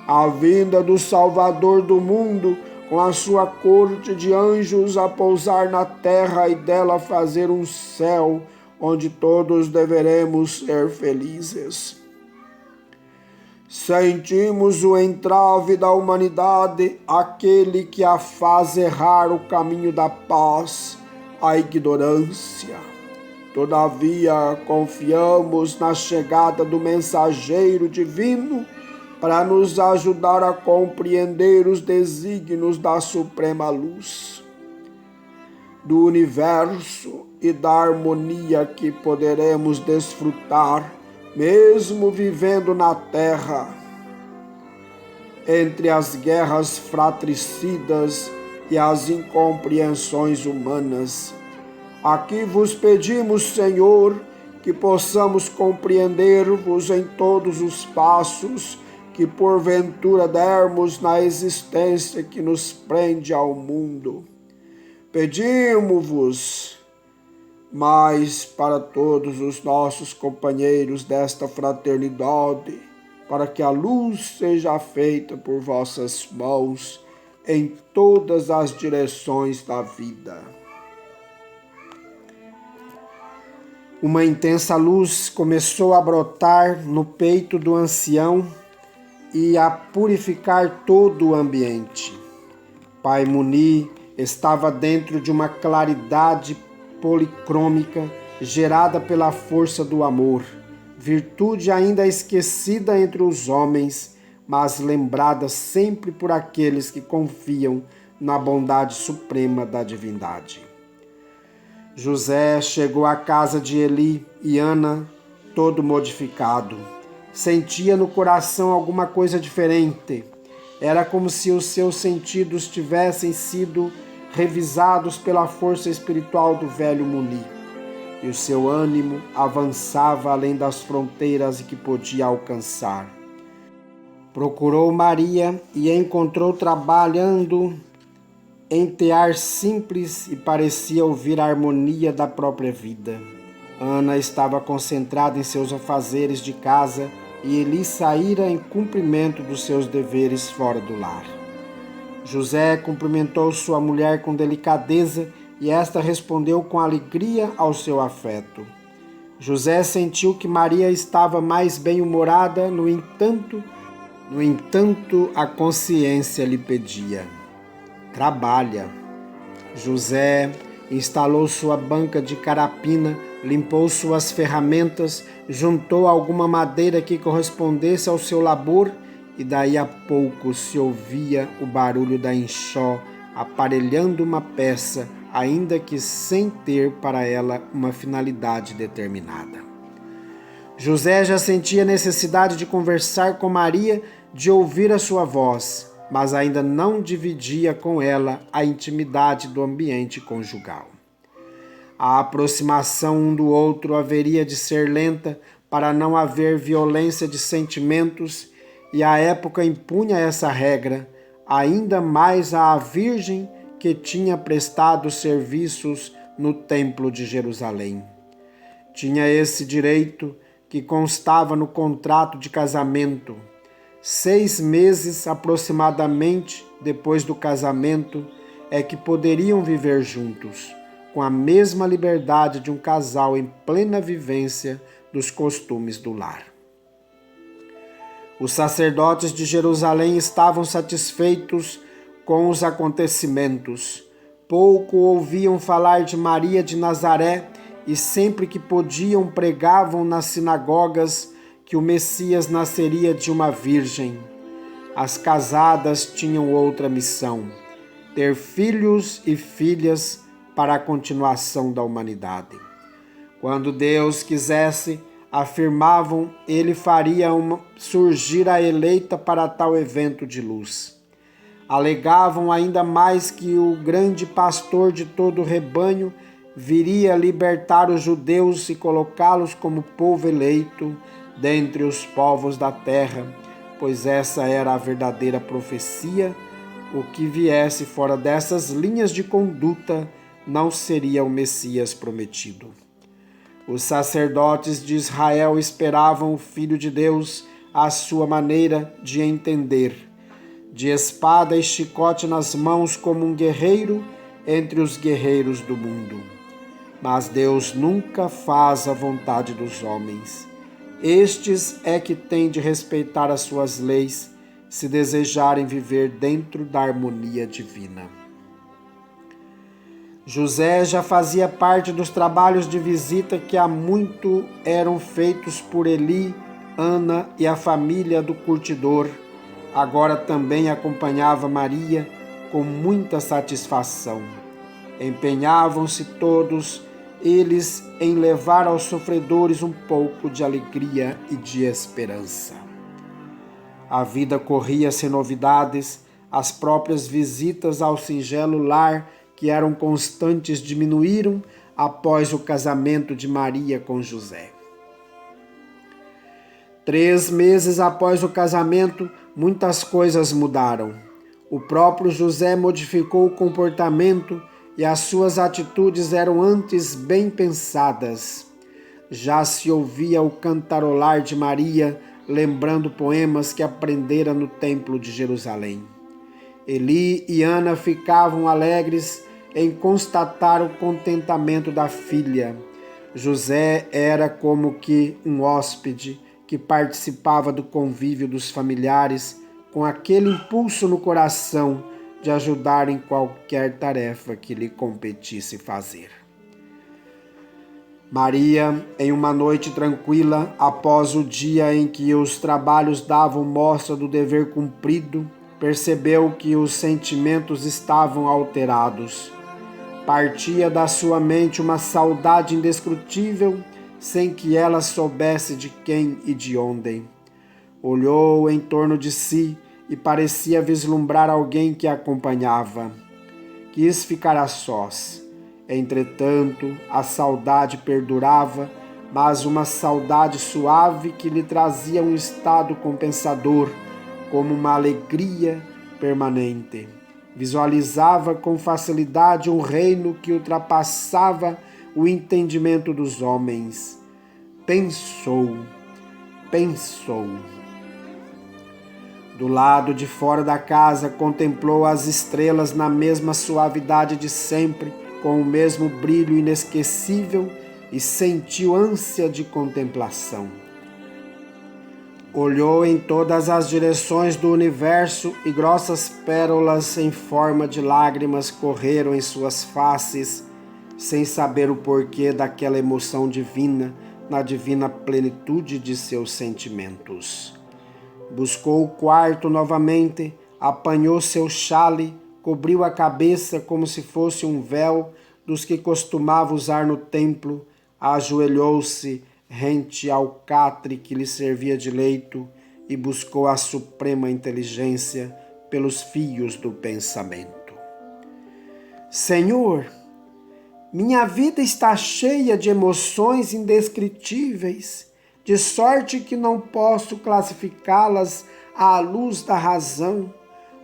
A vinda do Salvador do mundo, com a sua corte de anjos a pousar na terra e dela fazer um céu onde todos deveremos ser felizes. Sentimos o entrave da humanidade, aquele que a faz errar o caminho da paz, a ignorância. Todavia, confiamos na chegada do mensageiro divino para nos ajudar a compreender os desígnios da suprema luz do universo e da harmonia que poderemos desfrutar, mesmo vivendo na terra, entre as guerras fratricidas e as incompreensões humanas. Aqui vos pedimos, Senhor, que possamos compreender-vos em todos os passos que porventura dermos na existência que nos prende ao mundo. Pedimos-vos, mas para todos os nossos companheiros desta fraternidade, para que a luz seja feita por vossas mãos em todas as direções da vida. Uma intensa luz começou a brotar no peito do ancião e a purificar todo o ambiente. Pai Muni estava dentro de uma claridade policrômica gerada pela força do amor, virtude ainda esquecida entre os homens, mas lembrada sempre por aqueles que confiam na bondade suprema da divindade. José chegou à casa de Eli e Ana, todo modificado. Sentia no coração alguma coisa diferente. Era como se os seus sentidos tivessem sido revisados pela força espiritual do velho Muni. E o seu ânimo avançava além das fronteiras que podia alcançar. Procurou Maria e a encontrou trabalhando em tear simples e parecia ouvir a harmonia da própria vida. Ana estava concentrada em seus afazeres de casa e Eli saíra em cumprimento dos seus deveres fora do lar. José cumprimentou sua mulher com delicadeza e esta respondeu com alegria ao seu afeto. José sentiu que Maria estava mais bem-humorada, no entanto, a consciência lhe pedia: trabalha. José instalou sua banca de carapina, limpou suas ferramentas, juntou alguma madeira que correspondesse ao seu labor e daí a pouco se ouvia o barulho da enxó aparelhando uma peça, ainda que sem ter para ela uma finalidade determinada. José já sentia necessidade de conversar com Maria, de ouvir a sua voz, mas ainda não dividia com ela a intimidade do ambiente conjugal. A aproximação um do outro haveria de ser lenta para não haver violência de sentimentos, e a época impunha essa regra, ainda mais à Virgem que tinha prestado serviços no Templo de Jerusalém. Tinha esse direito que constava no contrato de casamento. 6 meses aproximadamente depois do casamento é que poderiam viver juntos, com a mesma liberdade de um casal em plena vivência dos costumes do lar. Os sacerdotes de Jerusalém estavam satisfeitos com os acontecimentos. Pouco ouviam falar de Maria de Nazaré e sempre que podiam pregavam nas sinagogas que o Messias nasceria de uma virgem. As casadas tinham outra missão: ter filhos e filhas para a continuação da humanidade. Quando Deus quisesse, afirmavam, ele faria surgir a eleita para tal evento de luz. Alegavam ainda mais que o grande pastor de todo o rebanho viria libertar os judeus e colocá-los como povo eleito dentre os povos da terra, pois essa era a verdadeira profecia. O que viesse fora dessas linhas de conduta não seria o Messias prometido. Os sacerdotes de Israel esperavam o Filho de Deus à sua maneira de entender, de espada e chicote nas mãos como um guerreiro entre os guerreiros do mundo. Mas Deus nunca faz a vontade dos homens. Estes é que têm de respeitar as suas leis, se desejarem viver dentro da harmonia divina. José já fazia parte dos trabalhos de visita que há muito eram feitos por Eli, Ana e a família do curtidor. Agora também acompanhava Maria com muita satisfação. Empenhavam-se todos eles em levar aos sofredores um pouco de alegria e de esperança. A vida corria sem novidades, as próprias visitas ao singelo lar que eram constantes diminuíram após o casamento de Maria com José. 3 meses após o casamento, muitas coisas mudaram. O próprio José modificou o comportamento e as suas atitudes eram antes bem pensadas. Já se ouvia o cantarolar de Maria, lembrando poemas que aprendera no Templo de Jerusalém. Eli e Ana ficavam alegres em constatar o contentamento da filha. José era como que um hóspede que participava do convívio dos familiares com aquele impulso no coração de ajudar em qualquer tarefa que lhe competisse fazer. Maria, em uma noite tranquila, após o dia em que os trabalhos davam mostra do dever cumprido, percebeu que os sentimentos estavam alterados. Partia da sua mente uma saudade indescritível, sem que ela soubesse de quem e de onde. Olhou em torno de si e parecia vislumbrar alguém que a acompanhava. Quis ficar a sós. Entretanto, a saudade perdurava, mas uma saudade suave que lhe trazia um estado compensador, como uma alegria permanente. Visualizava com facilidade um reino que ultrapassava o entendimento dos homens. Pensou. Do lado de fora da casa, contemplou as estrelas na mesma suavidade de sempre, com o mesmo brilho inesquecível, e sentiu ânsia de contemplação. Olhou em todas as direções do universo e grossas pérolas em forma de lágrimas correram em suas faces, sem saber o porquê daquela emoção divina, na divina plenitude de seus sentimentos. Buscou o quarto novamente, apanhou seu xale, cobriu a cabeça como se fosse um véu dos que costumava usar no templo, ajoelhou-se rente ao catre que lhe servia de leito e buscou a suprema inteligência pelos fios do pensamento. Senhor, minha vida está cheia de emoções indescritíveis, de sorte que não posso classificá-las à luz da razão.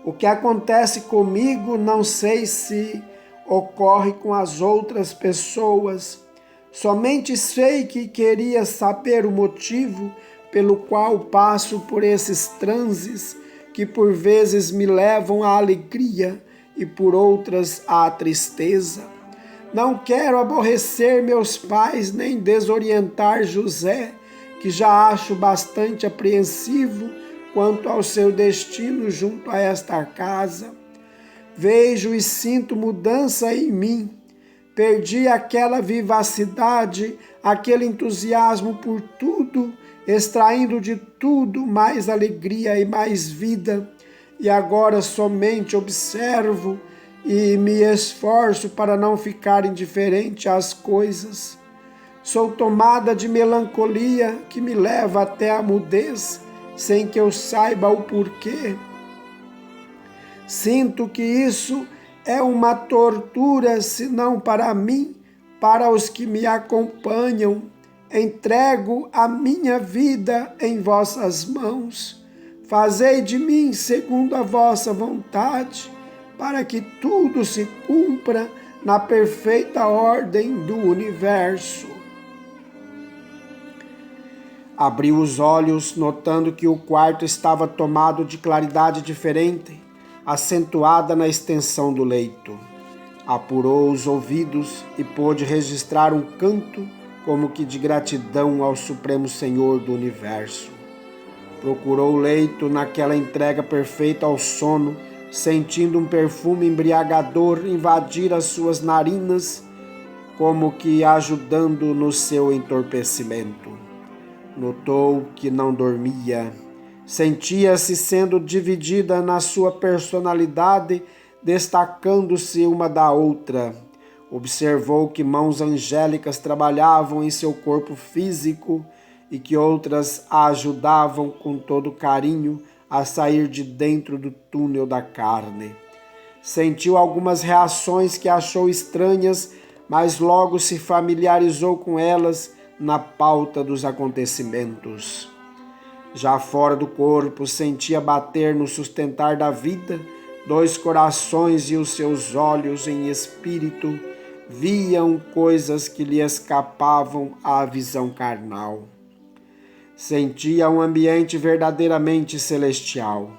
O que acontece comigo não sei se ocorre com as outras pessoas. Somente sei que queria saber o motivo pelo qual passo por esses transes que por vezes me levam à alegria e por outras à tristeza. Não quero aborrecer meus pais nem desorientar José, que já acho bastante apreensivo quanto ao seu destino junto a esta casa. Vejo e sinto mudança em mim. Perdi aquela vivacidade, aquele entusiasmo por tudo, extraindo de tudo mais alegria e mais vida. E agora somente observo e me esforço para não ficar indiferente às coisas. Sou tomada de melancolia que me leva até a mudez, sem que eu saiba o porquê. Sinto que isso é uma tortura, se não para mim, para os que me acompanham. Entrego a minha vida em vossas mãos. Fazei de mim segundo a vossa vontade, para que tudo se cumpra na perfeita ordem do universo. Abriu os olhos, notando que o quarto estava tomado de claridade diferente, acentuada na extensão do leito. Apurou os ouvidos e pôde registrar um canto como que de gratidão ao Supremo Senhor do Universo. Procurou o leito naquela entrega perfeita ao sono, sentindo um perfume embriagador invadir as suas narinas, como que ajudando no seu entorpecimento. Notou que não dormia. Sentia-se sendo dividida na sua personalidade, destacando-se uma da outra. Observou que mãos angélicas trabalhavam em seu corpo físico e que outras a ajudavam com todo carinho a sair de dentro do túnel da carne. Sentiu algumas reações que achou estranhas, mas logo se familiarizou com elas na pauta dos acontecimentos. Já fora do corpo, sentia bater no sustentar da vida, dois corações e os seus olhos em espírito viam coisas que lhe escapavam à visão carnal. Sentia um ambiente verdadeiramente celestial.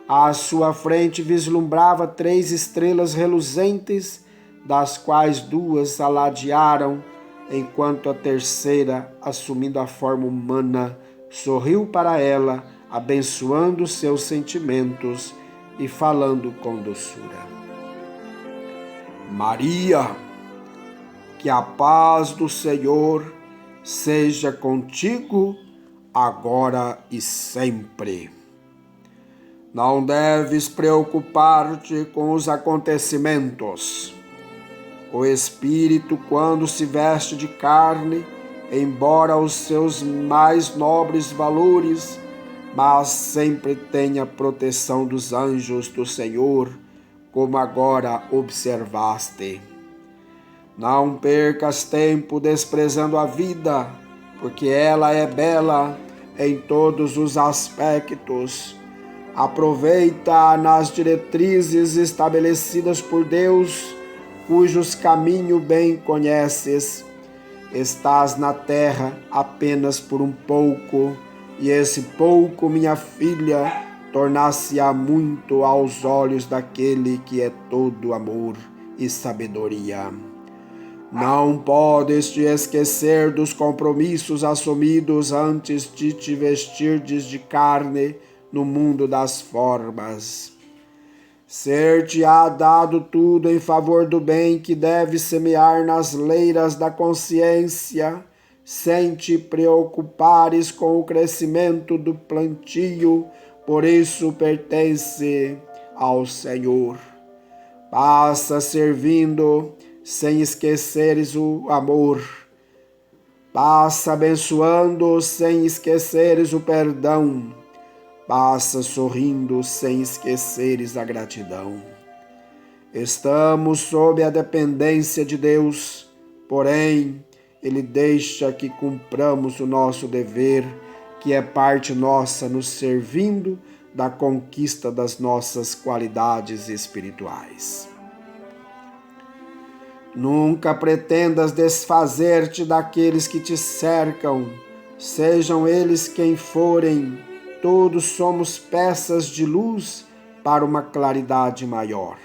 À sua frente vislumbrava 3 estrelas reluzentes, das quais 2 aladearam enquanto a terceira, assumindo a forma humana, sorriu para ela, abençoando seus sentimentos e falando com doçura. Maria, que a paz do Senhor seja contigo, agora e sempre. Não deves preocupar-te com os acontecimentos. O espírito, quando se veste de carne, embora os seus mais nobres valores, mas sempre tem a proteção dos anjos do Senhor, como agora observaste. Não percas tempo desprezando a vida, porque ela é bela em todos os aspectos. Aproveita nas diretrizes estabelecidas por Deus, cujos caminhos bem conheces. Estás na terra apenas por um pouco, e esse pouco, minha filha, tornar-se-á muito aos olhos daquele que é todo amor e sabedoria. Não podes te esquecer dos compromissos assumidos antes de te vestirdes de carne no mundo das formas. Ser-te-á dado tudo em favor do bem que deves semear nas leiras da consciência, sem te preocupares com o crescimento do plantio, por isso pertence ao Senhor. Passa servindo, sem esqueceres o amor. Passa abençoando, sem esqueceres o perdão. Passa sorrindo, sem esqueceres a gratidão. Estamos sob a dependência de Deus, porém, Ele deixa que cumpramos o nosso dever, que é parte nossa nos servindo da conquista das nossas qualidades espirituais. Nunca pretendas desfazer-te daqueles que te cercam, sejam eles quem forem. Todos somos peças de luz para uma claridade maior.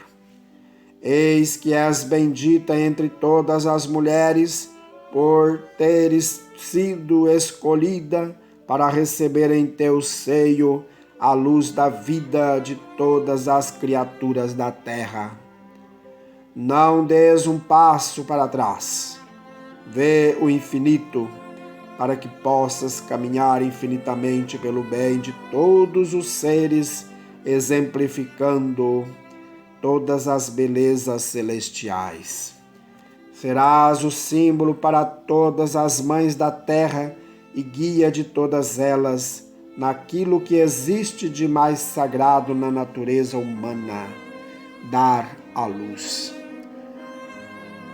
Eis que és bendita entre todas as mulheres, por teres sido escolhida para receber em teu seio a luz da vida de todas as criaturas da terra. Não des um passo para trás. Vê o infinito, para que possas caminhar infinitamente pelo bem de todos os seres, exemplificando todas as belezas celestiais. Serás o símbolo para todas as mães da terra e guia de todas elas naquilo que existe de mais sagrado na natureza humana, dar a luz.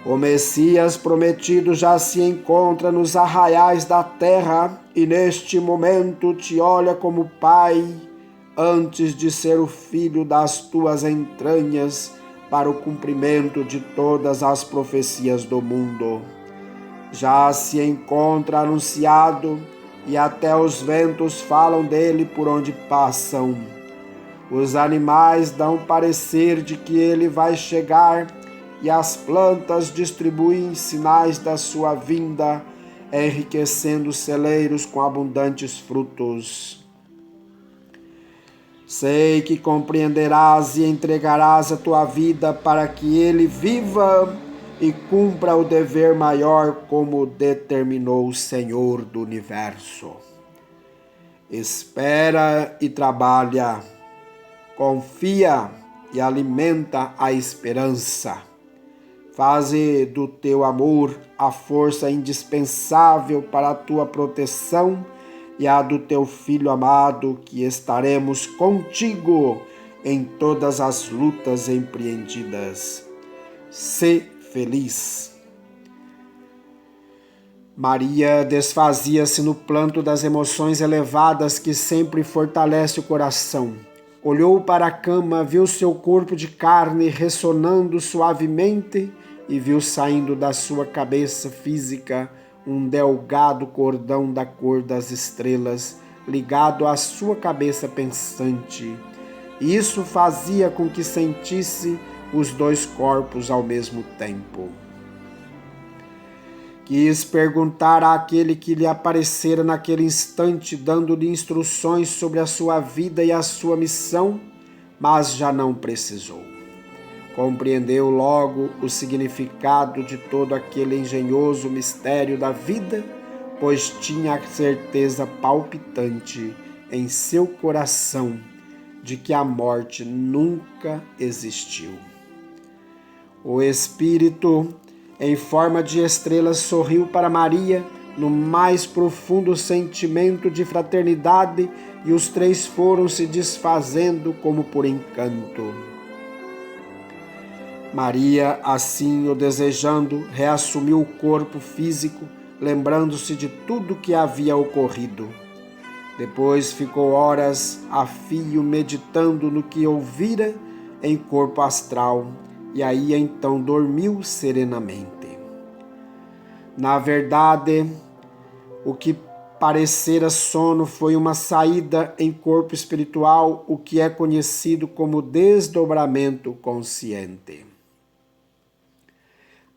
O Messias prometido já se encontra nos arraiais da terra e neste momento te olha como Pai, antes de ser o Filho das tuas entranhas, para o cumprimento de todas as profecias do mundo. Já se encontra anunciado e até os ventos falam dele por onde passam. Os animais dão parecer de que ele vai chegar e as plantas distribuem sinais da sua vinda, enriquecendo os celeiros com abundantes frutos. Sei que compreenderás e entregarás a tua vida para que ele viva e cumpra o dever maior como determinou o Senhor do Universo. Espera e trabalha, confia e alimenta a esperança. Faze do teu amor a força indispensável para a tua proteção e a do teu Filho amado, que estaremos contigo em todas as lutas empreendidas. Sê feliz. Maria desfazia-se no planto das emoções elevadas que sempre fortalece o coração. Olhou para a cama, viu seu corpo de carne ressonando suavemente e viu saindo da sua cabeça física um delgado cordão da cor das estrelas ligado à sua cabeça pensante. E isso fazia com que sentisse os dois corpos ao mesmo tempo. Quis perguntar àquele que lhe aparecera naquele instante, dando-lhe instruções sobre a sua vida e a sua missão, mas já não precisou. Compreendeu logo o significado de todo aquele engenhoso mistério da vida, pois tinha a certeza palpitante em seu coração de que a morte nunca existiu. O Espírito, em forma de estrela, sorriu para Maria no mais profundo sentimento de fraternidade, e os três foram se desfazendo como por encanto. Maria, assim o desejando, reassumiu o corpo físico, lembrando-se de tudo que havia ocorrido. Depois ficou horas a fio meditando no que ouvira em corpo astral, e aí então dormiu serenamente. Na verdade, o que parecera sono foi uma saída em corpo espiritual, o que é conhecido como desdobramento consciente.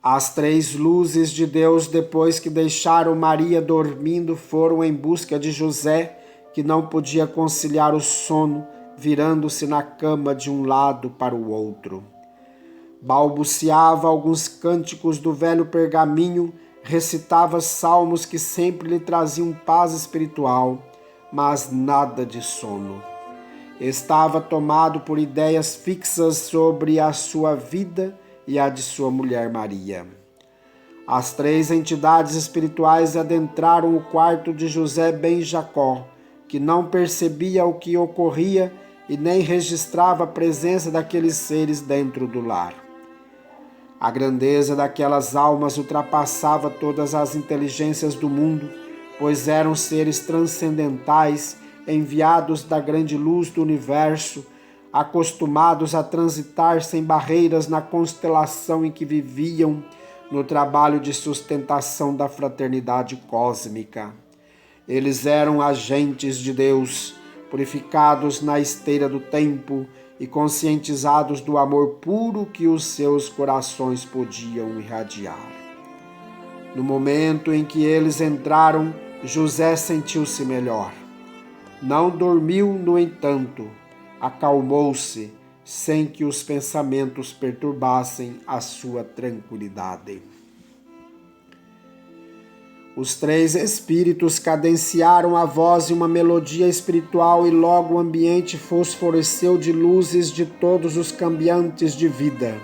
As três luzes de Deus, depois que deixaram Maria dormindo, foram em busca de José, que não podia conciliar o sono, virando-se na cama de um lado para o outro. Balbuciava alguns cânticos do velho pergaminho, recitava salmos que sempre lhe traziam paz espiritual, mas nada de sono. Estava tomado por ideias fixas sobre a sua vida e a de sua mulher Maria. As três entidades espirituais adentraram o quarto de José ben Jacó, que não percebia o que ocorria e nem registrava a presença daqueles seres dentro do lar. A grandeza daquelas almas ultrapassava todas as inteligências do mundo, pois eram seres transcendentais, enviados da grande luz do universo, acostumados a transitar sem barreiras na constelação em que viviam, no trabalho de sustentação da fraternidade cósmica. Eles eram agentes de Deus, purificados na esteira do tempo e conscientizados do amor puro que os seus corações podiam irradiar. No momento em que eles entraram, José sentiu-se melhor. Não dormiu, no entanto, acalmou-se, sem que os pensamentos perturbassem a sua tranquilidade. Os três espíritos cadenciaram a voz em uma melodia espiritual e logo o ambiente fosforeceu de luzes de todos os cambiantes de vida.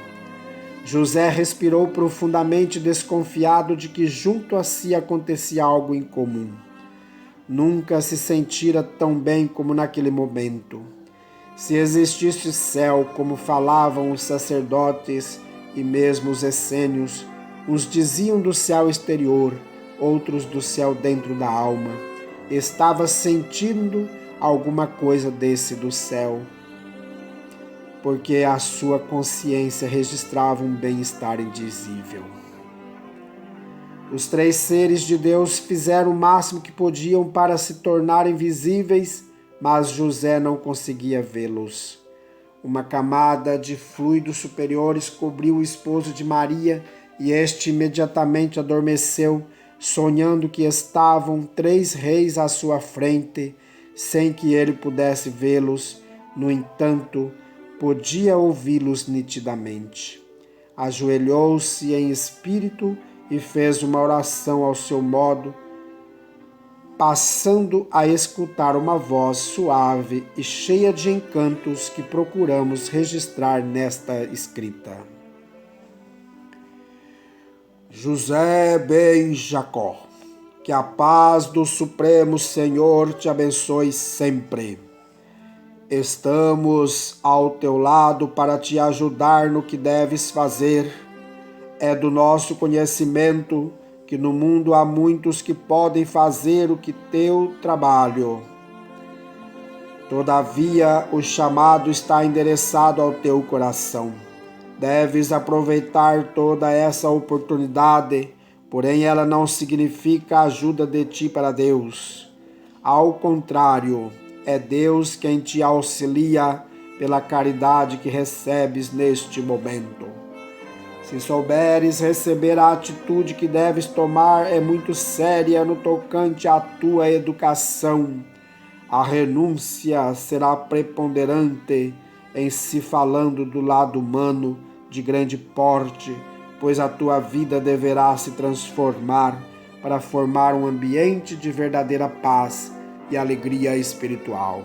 José respirou profundamente, desconfiado de que junto a si acontecia algo incomum. Nunca se sentira tão bem como naquele momento. Se existisse céu, como falavam os sacerdotes e mesmo os essênios, uns diziam do céu exterior, outros do céu dentro da alma, estava sentindo alguma coisa desse do céu, porque a sua consciência registrava um bem-estar indizível. Os três seres de Deus fizeram o máximo que podiam para se tornarem visíveis, mas José não conseguia vê-los. Uma camada de fluidos superiores cobriu o esposo de Maria e este imediatamente adormeceu, sonhando que estavam três reis à sua frente, sem que ele pudesse vê-los. No entanto, podia ouvi-los nitidamente. Ajoelhou-se em espírito e fez uma oração ao seu modo, passando a escutar uma voz suave e cheia de encantos que procuramos registrar nesta escrita. José ben Jacó, que a paz do Supremo Senhor te abençoe sempre. Estamos ao teu lado para te ajudar no que deves fazer. É do nosso conhecimento que no mundo há muitos que podem fazer o que teu trabalho. Todavia, o chamado está endereçado ao teu coração. Deves aproveitar toda essa oportunidade, porém ela não significa ajuda de ti para Deus. Ao contrário, é Deus quem te auxilia pela caridade que recebes neste momento. Se souberes receber a atitude que deves tomar, é muito séria no tocante à tua educação. A renúncia será preponderante em se falando do lado humano de grande porte, pois a tua vida deverá se transformar para formar um ambiente de verdadeira paz e alegria espiritual.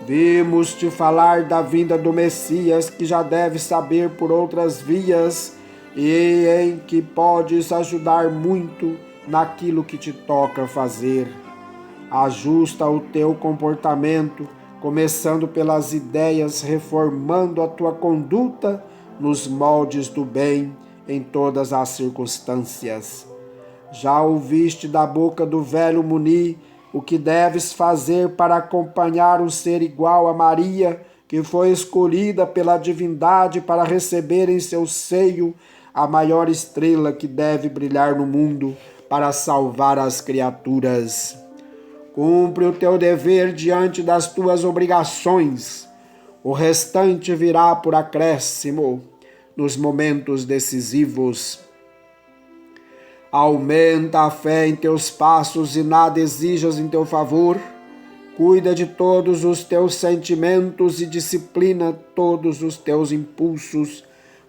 Vimos-te falar da vinda do Messias, que já deves saber por outras vias e em que podes ajudar muito naquilo que te toca fazer. Ajusta o teu comportamento, começando pelas ideias, reformando a tua conduta nos moldes do bem em todas as circunstâncias. Já ouviste da boca do velho Muni o que deves fazer para acompanhar um ser igual a Maria, que foi escolhida pela divindade para receber em seu seio a maior estrela que deve brilhar no mundo para salvar as criaturas. Cumpre o teu dever diante das tuas obrigações. O restante virá por acréscimo nos momentos decisivos. Aumenta a fé em teus passos e nada exijas em teu favor. Cuida de todos os teus sentimentos e disciplina todos os teus impulsos,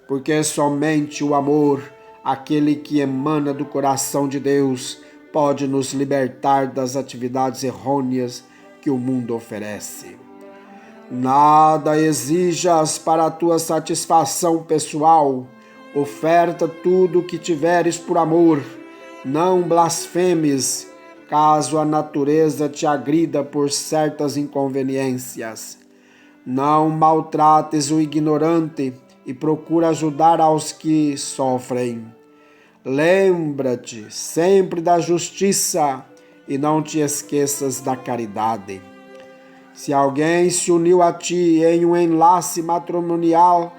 porque somente o amor, aquele que emana do coração de Deus, pode nos libertar das atividades errôneas que o mundo oferece. Nada exijas para a tua satisfação pessoal. Oferta tudo o que tiveres por amor. Não blasfemes, caso a natureza te agrida por certas inconveniências. Não maltrates o ignorante e procura ajudar aos que sofrem. Lembra-te sempre da justiça e não te esqueças da caridade. Se alguém se uniu a ti em um enlace matrimonial,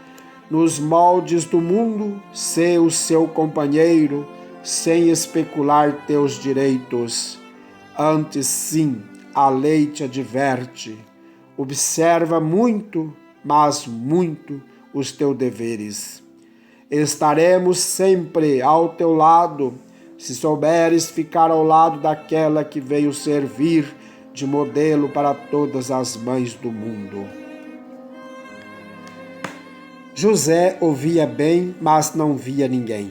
nos moldes do mundo, sê o seu companheiro, sem especular teus direitos. Antes, sim, a lei te adverte. Observa muito, mas muito, os teus deveres. Estaremos sempre ao teu lado, se souberes ficar ao lado daquela que veio servir de modelo para todas as mães do mundo. José ouvia bem, mas não via ninguém.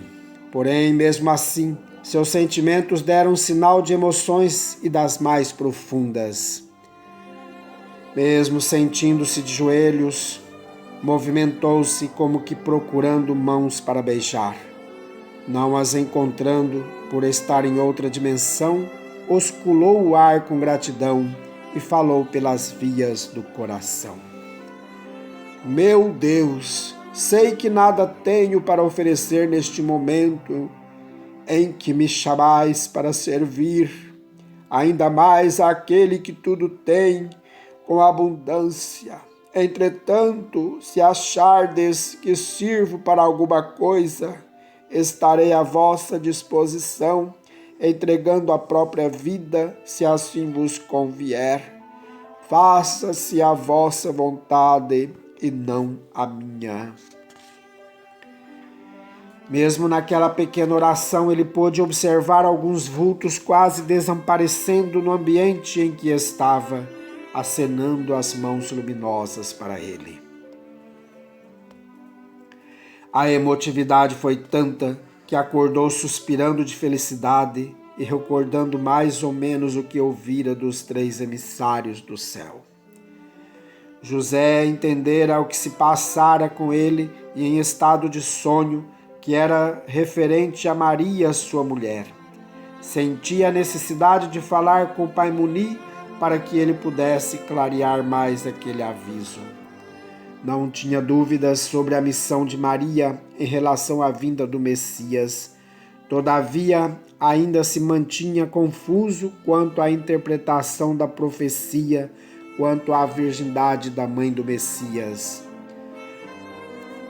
Porém, mesmo assim, seus sentimentos deram sinal de emoções e das mais profundas. Mesmo sentindo-se de joelhos, movimentou-se como que procurando mãos para beijar. Não as encontrando, por estar em outra dimensão, osculou o ar com gratidão e falou pelas vias do coração. Meu Deus, sei que nada tenho para oferecer neste momento em que me chamais para servir, ainda mais àquele que tudo tem com abundância. Entretanto, se achardes que sirvo para alguma coisa, estarei à vossa disposição, entregando a própria vida, se assim vos convier. Faça-se a vossa vontade e não a minha. Mesmo naquela pequena oração, ele pôde observar alguns vultos quase desaparecendo no ambiente em que estava, acenando as mãos luminosas para ele. A emotividade foi tanta que acordou suspirando de felicidade e recordando mais ou menos o que ouvira dos 3 emissários do céu. José entendera o que se passara com ele e em estado de sonho, que era referente a Maria, sua mulher. Sentia a necessidade de falar com o pai Muni para que ele pudesse clarear mais aquele aviso. Não tinha dúvidas sobre a missão de Maria em relação à vinda do Messias. Todavia, ainda se mantinha confuso quanto à interpretação da profecia, quanto à virgindade da mãe do Messias.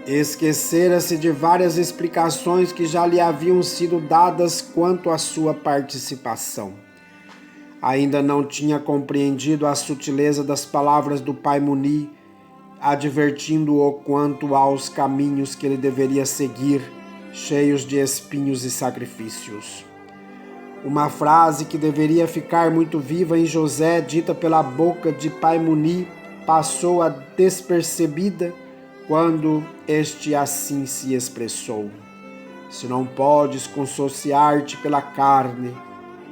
Esquecera-se de várias explicações que já lhe haviam sido dadas quanto à sua participação. Ainda não tinha compreendido a sutileza das palavras do pai Muni, advertindo-o quanto aos caminhos que ele deveria seguir, cheios de espinhos e sacrifícios. Uma frase que deveria ficar muito viva em José, dita pela boca de Pai Muni, passou a despercebida quando este assim se expressou: se não podes consorciar-te pela carne,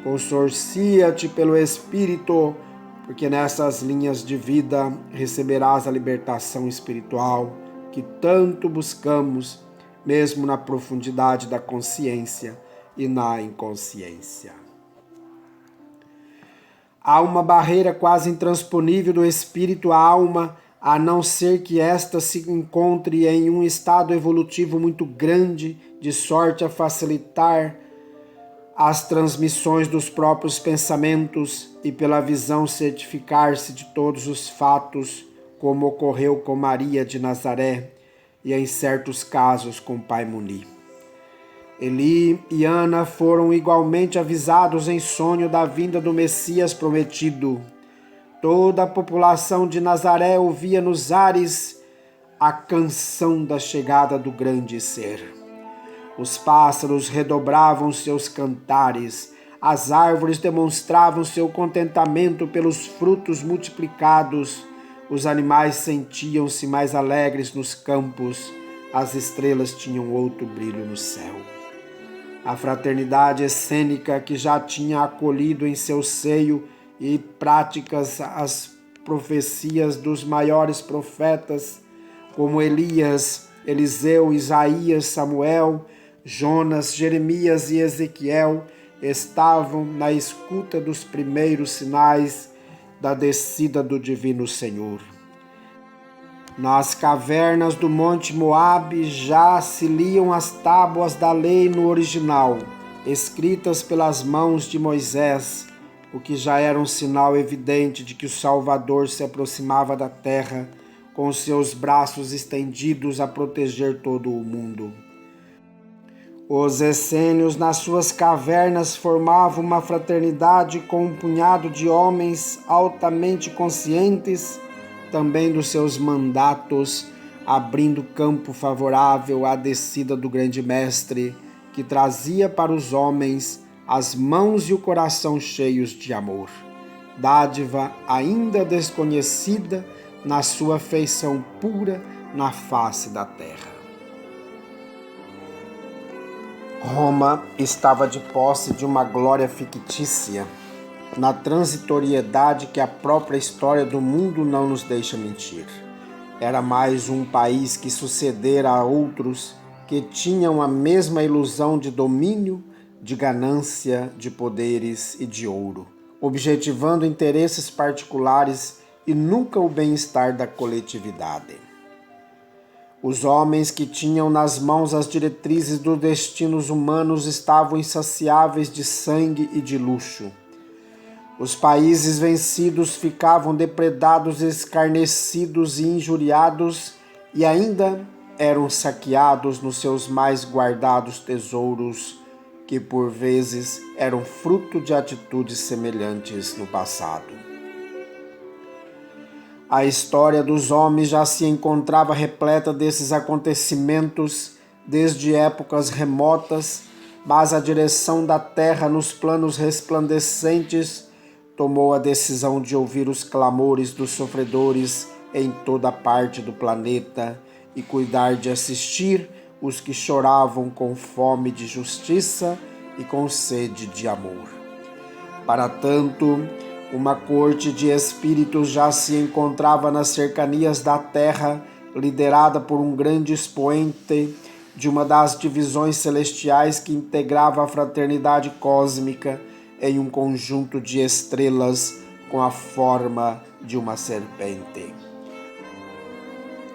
consorcia-te pelo Espírito, porque nessas linhas de vida receberás a libertação espiritual que tanto buscamos, mesmo na profundidade da consciência e na inconsciência. Há uma barreira quase intransponível do espírito à alma, a não ser que esta se encontre em um estado evolutivo muito grande, de sorte a facilitar as transmissões dos próprios pensamentos e pela visão certificar-se de todos os fatos, como ocorreu com Maria de Nazaré e em certos casos com Pai Muni. Eli e Ana foram igualmente avisados em sonho da vinda do Messias prometido. Toda a população de Nazaré ouvia nos ares a canção da chegada do grande ser. Os pássaros redobravam seus cantares, as árvores demonstravam seu contentamento pelos frutos multiplicados, os animais sentiam-se mais alegres nos campos, as estrelas tinham outro brilho no céu. A fraternidade essênica que já tinha acolhido em seu seio e práticas as profecias dos maiores profetas, como Elias, Eliseu, Isaías, Samuel, Jonas, Jeremias e Ezequiel, estavam na escuta dos primeiros sinais da descida do Divino Senhor. Nas cavernas do Monte Moabe já se liam as tábuas da lei no original, escritas pelas mãos de Moisés, o que já era um sinal evidente de que o Salvador se aproximava da terra, com seus braços estendidos a proteger todo o mundo. Os essênios nas suas cavernas formavam uma fraternidade com um punhado de homens altamente conscientes também dos seus mandatos, abrindo campo favorável à descida do grande mestre, que trazia para os homens as mãos e o coração cheios de amor, dádiva ainda desconhecida na sua feição pura na face da terra. Roma estava de posse de uma glória fictícia, na transitoriedade que a própria história do mundo não nos deixa mentir. Era mais um país que sucedera a outros que tinham a mesma ilusão de domínio, de ganância, de poderes e de ouro, objetivando interesses particulares e nunca o bem-estar da coletividade. Os homens que tinham nas mãos as diretrizes dos destinos humanos estavam insaciáveis de sangue e de luxo. Os países vencidos ficavam depredados, escarnecidos e injuriados, e ainda eram saqueados nos seus mais guardados tesouros, que por vezes eram fruto de atitudes semelhantes no passado. A história dos homens já se encontrava repleta desses acontecimentos desde épocas remotas, mas a direção da terra nos planos resplandecentes tomou a decisão de ouvir os clamores dos sofredores em toda parte do planeta e cuidar de assistir os que choravam com fome de justiça e com sede de amor. Para tanto, uma corte de espíritos já se encontrava nas cercanias da terra, liderada por um grande expoente de uma das divisões celestiais que integrava a fraternidade cósmica em um conjunto de estrelas com a forma de uma serpente.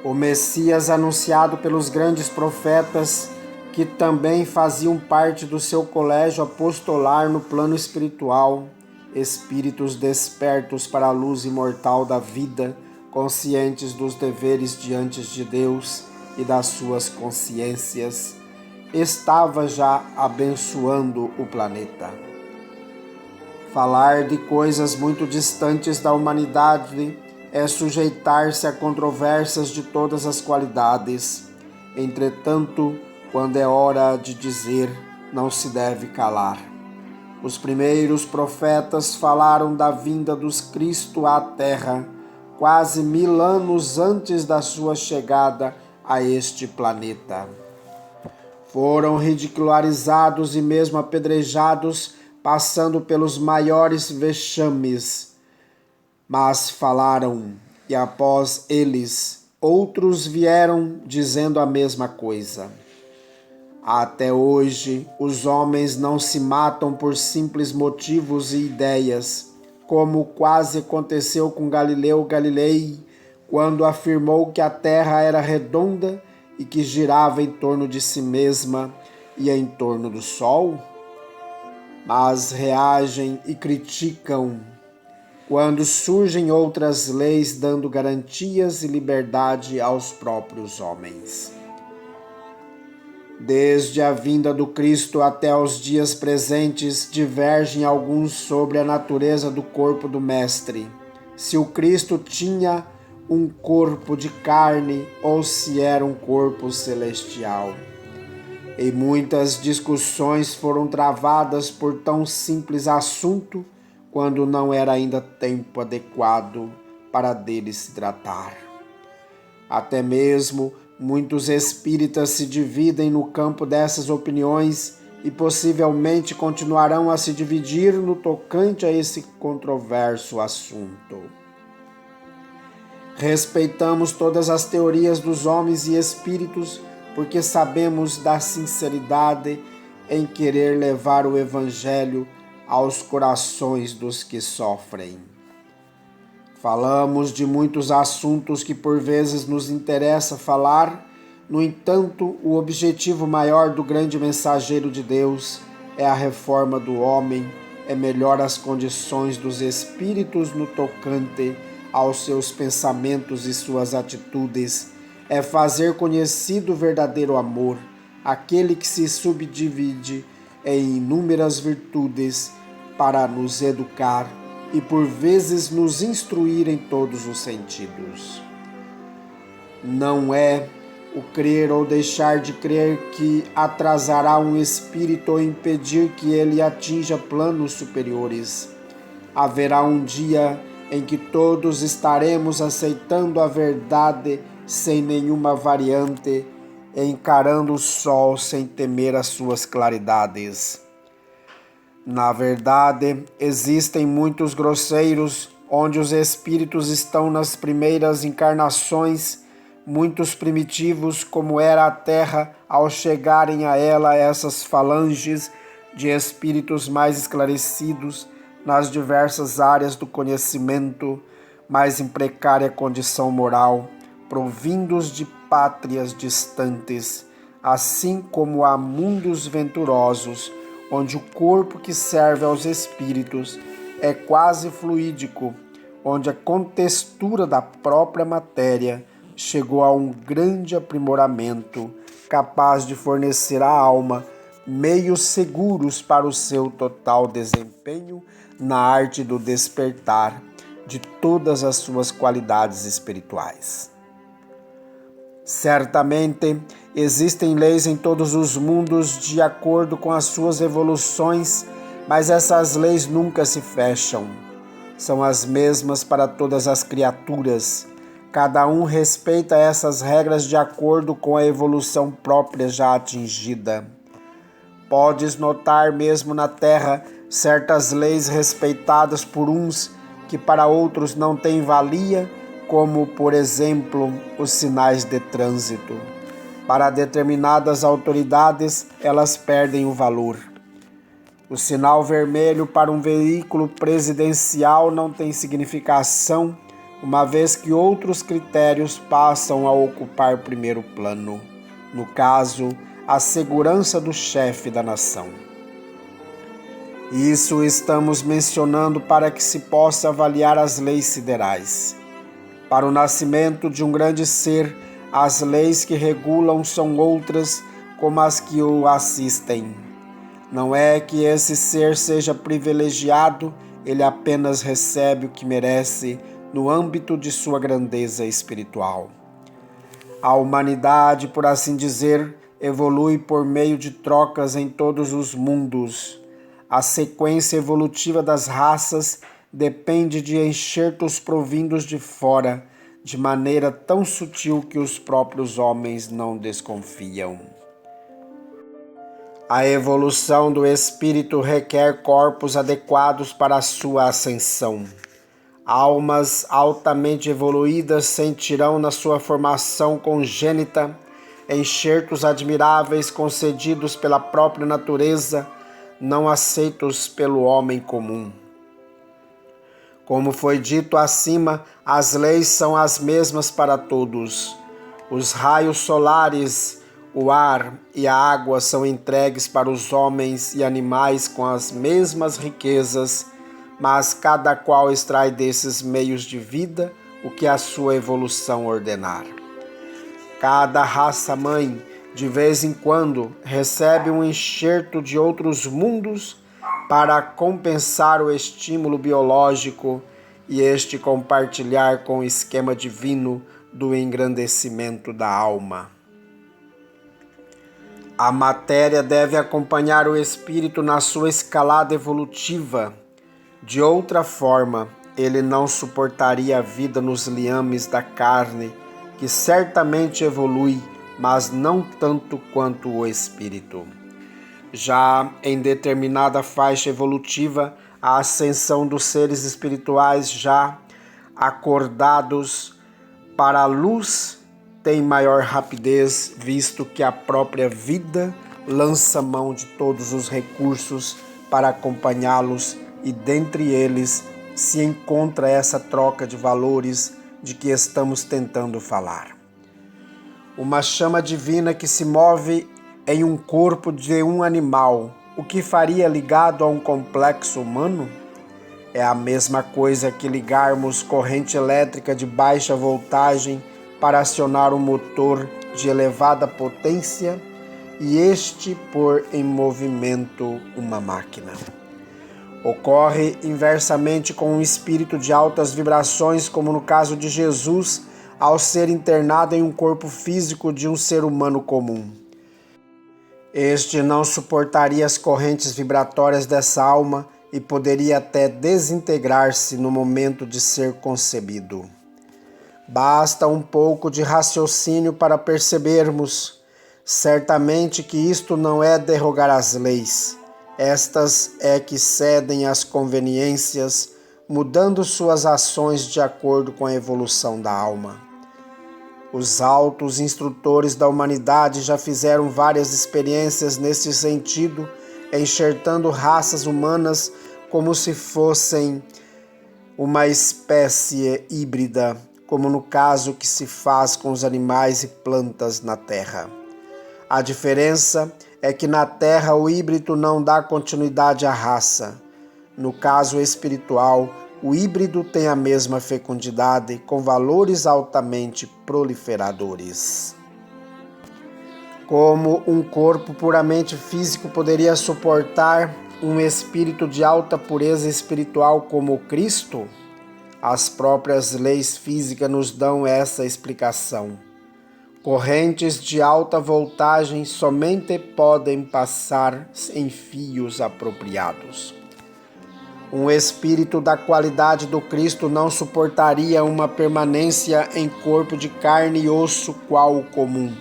O Messias anunciado pelos grandes profetas, que também faziam parte do seu colégio apostolar no plano espiritual, espíritos despertos para a luz imortal da vida, conscientes dos deveres diante de Deus e das suas consciências, estava já abençoando o planeta. Falar de coisas muito distantes da humanidade é sujeitar-se a controvérsias de todas as qualidades. Entretanto, quando é hora de dizer, não se deve calar. Os primeiros profetas falaram da vinda dos Cristo à Terra, quase 1000 anos antes da sua chegada a este planeta. Foram ridicularizados e mesmo apedrejados, passando pelos maiores vexames. Mas falaram, e após eles, outros vieram dizendo a mesma coisa. Até hoje, os homens não se matam por simples motivos e ideias, como quase aconteceu com Galileu Galilei, quando afirmou que a Terra era redonda e que girava em torno de si mesma e em torno do Sol, mas reagem e criticam quando surgem outras leis dando garantias e liberdade aos próprios homens. Desde a vinda do Cristo até os dias presentes, divergem alguns sobre a natureza do corpo do Mestre. Se o Cristo tinha um corpo de carne ou se era um corpo celestial. E muitas discussões foram travadas por tão simples assunto, quando não era ainda tempo adequado para dele se tratar. Até mesmo muitos espíritas se dividem no campo dessas opiniões e possivelmente continuarão a se dividir no tocante a esse controverso assunto. Respeitamos todas as teorias dos homens e espíritos, porque sabemos da sinceridade em querer levar o Evangelho aos corações dos que sofrem. Falamos de muitos assuntos que por vezes nos interessa falar, no entanto, o objetivo maior do grande mensageiro de Deus é a reforma do homem, é melhorar as condições dos espíritos no tocante aos seus pensamentos e suas atitudes, é fazer conhecido o verdadeiro amor, aquele que se subdivide em inúmeras virtudes para nos educar e por vezes nos instruir em todos os sentidos. Não é o crer ou deixar de crer que atrasará um espírito ou impedir que ele atinja planos superiores. Haverá um dia em que todos estaremos aceitando a verdade sem nenhuma variante, encarando o sol sem temer as suas claridades. Na verdade, existem muitos grosseiros onde os espíritos estão nas primeiras encarnações, muitos primitivos como era a Terra, ao chegarem a ela essas falanges de espíritos mais esclarecidos nas diversas áreas do conhecimento, mas em precária condição moral, provindos de pátrias distantes, assim como há mundos venturosos, onde o corpo que serve aos espíritos é quase fluídico, onde a contextura da própria matéria chegou a um grande aprimoramento, capaz de fornecer à alma meios seguros para o seu total desempenho na arte do despertar de todas as suas qualidades espirituais. Certamente, existem leis em todos os mundos de acordo com as suas evoluções, mas essas leis nunca se fecham. São as mesmas para todas as criaturas. Cada um respeita essas regras de acordo com a evolução própria já atingida. Podes notar mesmo na Terra certas leis respeitadas por uns que para outros não têm valia, como, por exemplo, os sinais de trânsito. Para determinadas autoridades, elas perdem o valor. O sinal vermelho para um veículo presidencial não tem significação, uma vez que outros critérios passam a ocupar primeiro plano. No caso, a segurança do chefe da nação. Isso estamos mencionando para que se possa avaliar as leis siderais. Para o nascimento de um grande ser, as leis que regulam são outras como as que o assistem. Não é que esse ser seja privilegiado, ele apenas recebe o que merece no âmbito de sua grandeza espiritual. A humanidade, por assim dizer, evolui por meio de trocas em todos os mundos. A sequência evolutiva das raças depende de enxertos provindos de fora, de maneira tão sutil que os próprios homens não desconfiam. A evolução do espírito requer corpos adequados para a sua ascensão. Almas altamente evoluídas sentirão na sua formação congênita enxertos admiráveis concedidos pela própria natureza, não aceitos pelo homem comum. Como foi dito acima, as leis são as mesmas para todos. Os raios solares, o ar e a água são entregues para os homens e animais com as mesmas riquezas, mas cada qual extrai desses meios de vida o que a sua evolução ordenar. Cada raça-mãe, de vez em quando, recebe um enxerto de outros mundos para compensar o estímulo biológico e este compartilhar com o esquema divino do engrandecimento da alma. A matéria deve acompanhar o espírito na sua escalada evolutiva. De outra forma, ele não suportaria a vida nos liames da carne, que certamente evolui, mas não tanto quanto o espírito. Já em determinada faixa evolutiva, a ascensão dos seres espirituais já acordados para a luz tem maior rapidez, visto que a própria vida lança mão de todos os recursos para acompanhá-los e dentre eles se encontra essa troca de valores de que estamos tentando falar. Uma chama divina que se move em um corpo de um animal, o que faria ligado a um complexo humano? É a mesma coisa que ligarmos corrente elétrica de baixa voltagem para acionar um motor de elevada potência e este pôr em movimento uma máquina. Ocorre inversamente com um espírito de altas vibrações, como no caso de Jesus, ao ser internado em um corpo físico de um ser humano comum. Este não suportaria as correntes vibratórias dessa alma e poderia até desintegrar-se no momento de ser concebido. Basta um pouco de raciocínio para percebermos, certamente, que isto não é derrogar as leis. Estas é que cedem às conveniências, mudando suas ações de acordo com a evolução da alma. Os altos instrutores da humanidade já fizeram várias experiências nesse sentido, enxertando raças humanas como se fossem uma espécie híbrida, como no caso que se faz com os animais e plantas na Terra. A diferença é que na Terra o híbrido não dá continuidade à raça. No caso espiritual, o híbrido tem a mesma fecundidade, com valores altamente proliferadores. Como um corpo puramente físico poderia suportar um espírito de alta pureza espiritual como o Cristo? As próprias leis físicas nos dão essa explicação. Correntes de alta voltagem somente podem passar em fios apropriados. Um espírito da qualidade do Cristo não suportaria uma permanência em corpo de carne e osso qual o comum.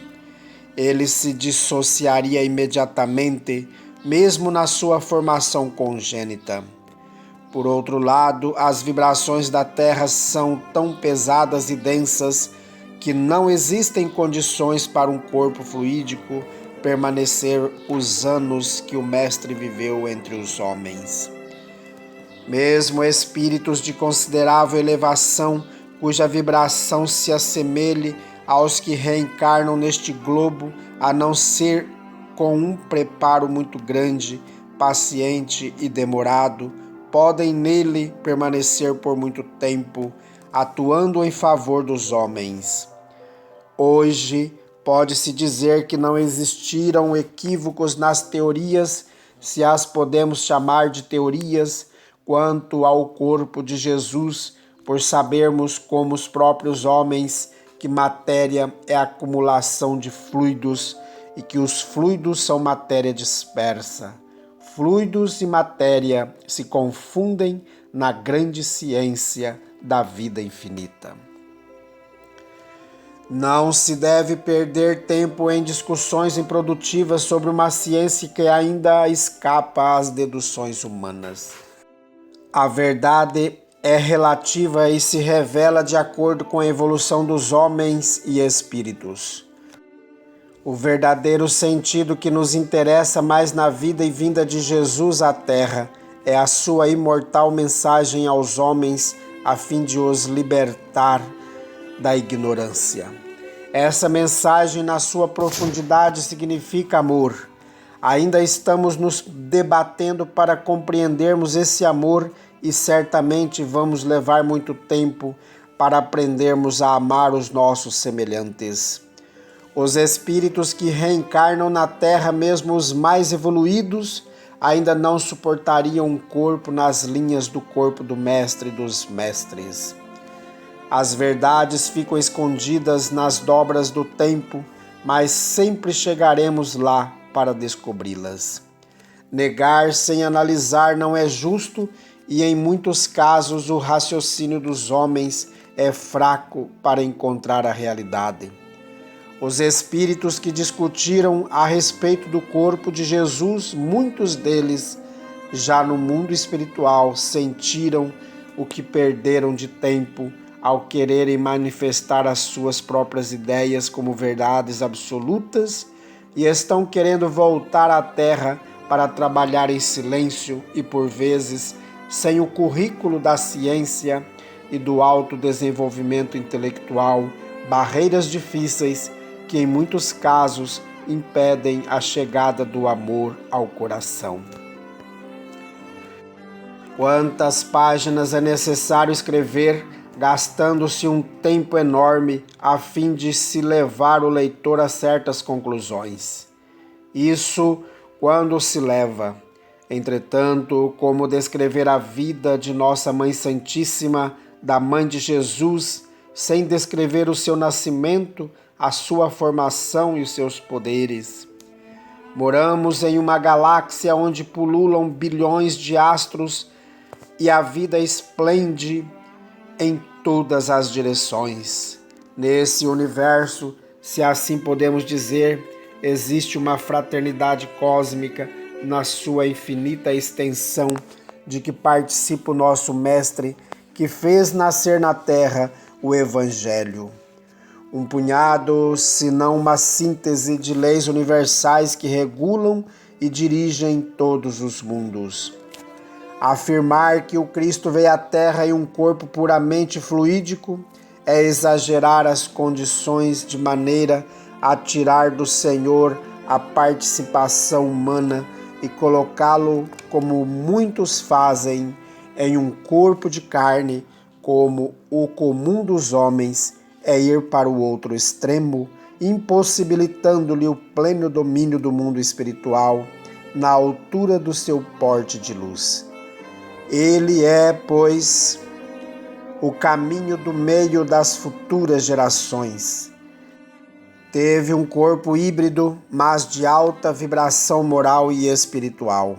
Ele se dissociaria imediatamente, mesmo na sua formação congênita. Por outro lado, as vibrações da Terra são tão pesadas e densas que não existem condições para um corpo fluídico permanecer os anos que o Mestre viveu entre os homens. Mesmo espíritos de considerável elevação, cuja vibração se assemelhe aos que reencarnam neste globo, a não ser com um preparo muito grande, paciente e demorado, podem nele permanecer por muito tempo, atuando em favor dos homens. Hoje, pode-se dizer que não existiram equívocos nas teorias, se as podemos chamar de teorias, quanto ao corpo de Jesus, por sabermos como os próprios homens que matéria é a acumulação de fluidos e que os fluidos são matéria dispersa. Fluidos e matéria se confundem na grande ciência da vida infinita. Não se deve perder tempo em discussões improdutivas sobre uma ciência que ainda escapa às deduções humanas. A verdade é relativa e se revela de acordo com a evolução dos homens e espíritos. O verdadeiro sentido que nos interessa mais na vida e vinda de Jesus à Terra é a sua imortal mensagem aos homens a fim de os libertar da ignorância. Essa mensagem, na sua profundidade, significa amor. Ainda estamos nos debatendo para compreendermos esse amor e certamente vamos levar muito tempo para aprendermos a amar os nossos semelhantes. Os espíritos que reencarnam na Terra, mesmo os mais evoluídos, ainda não suportariam um corpo nas linhas do corpo do Mestre dos Mestres. As verdades ficam escondidas nas dobras do tempo, mas sempre chegaremos lá para descobri-las. Negar sem analisar não é justo e, em muitos casos, o raciocínio dos homens é fraco para encontrar a realidade. Os espíritos que discutiram a respeito do corpo de Jesus, muitos deles, já no mundo espiritual, sentiram o que perderam de tempo ao quererem manifestar as suas próprias ideias como verdades absolutas e estão querendo voltar à Terra para trabalhar em silêncio e, por vezes, sem o currículo da ciência e do autodesenvolvimento intelectual, barreiras difíceis que, em muitos casos, impedem a chegada do amor ao coração. Quantas páginas é necessário escrever, gastando-se um tempo enorme a fim de se levar o leitor a certas conclusões. Isso quando se leva. Entretanto, como descrever a vida de Nossa Mãe Santíssima, da Mãe de Jesus, sem descrever o seu nascimento, a sua formação e os seus poderes? Moramos em uma galáxia onde pululam bilhões de astros e a vida esplende em todas as direções. Nesse universo, se assim podemos dizer, existe uma fraternidade cósmica na sua infinita extensão, de que participa o nosso Mestre, que fez nascer na Terra o Evangelho. Um punhado, se não uma síntese de leis universais que regulam e dirigem todos os mundos. Afirmar que o Cristo veio à Terra em um corpo puramente fluídico é exagerar as condições de maneira a tirar do Senhor a participação humana e colocá-lo, como muitos fazem, em um corpo de carne, como o comum dos homens é ir para o outro extremo, impossibilitando-lhe o pleno domínio do mundo espiritual na altura do seu porte de luz. Ele é, pois, o caminho do meio das futuras gerações. Teve um corpo híbrido, mas de alta vibração moral e espiritual.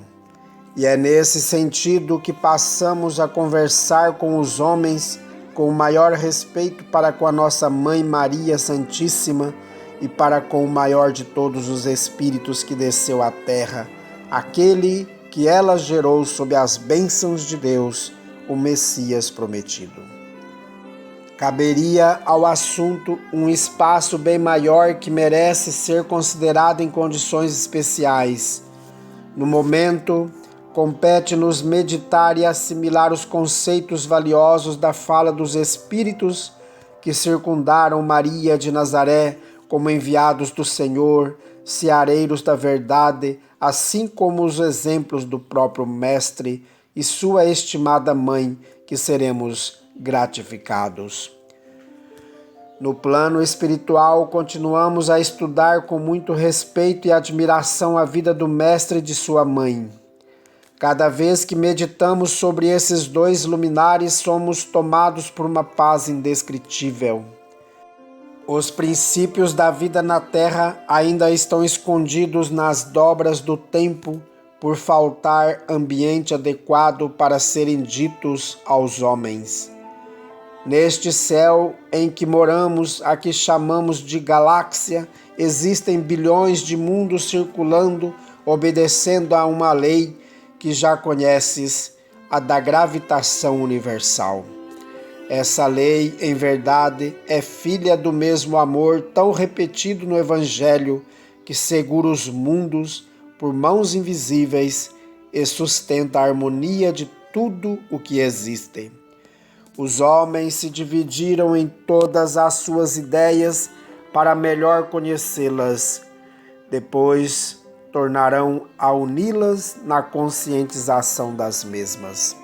E é nesse sentido que passamos a conversar com os homens com o maior respeito para com a nossa Mãe Maria Santíssima e para com o maior de todos os espíritos que desceu à Terra, aquele que ela gerou sob as bênçãos de Deus, o Messias prometido. Caberia ao assunto um espaço bem maior que merece ser considerado em condições especiais. No momento, compete-nos meditar e assimilar os conceitos valiosos da fala dos Espíritos que circundaram Maria de Nazaré como enviados do Senhor, seareiros da verdade, assim como os exemplos do próprio Mestre e sua estimada Mãe, que seremos gratificados. No plano espiritual, continuamos a estudar com muito respeito e admiração a vida do Mestre e de sua Mãe. Cada vez que meditamos sobre esses dois luminares, somos tomados por uma paz indescritível. Os princípios da vida na Terra ainda estão escondidos nas dobras do tempo, por faltar ambiente adequado para serem ditos aos homens. Neste céu em que moramos, a que chamamos de galáxia, existem bilhões de mundos circulando, obedecendo a uma lei que já conheces, a da gravitação universal. Essa lei, em verdade, é filha do mesmo amor tão repetido no Evangelho, que segura os mundos por mãos invisíveis e sustenta a harmonia de tudo o que existe. Os homens se dividiram em todas as suas ideias para melhor conhecê-las. Depois tornarão a uni-las na conscientização das mesmas.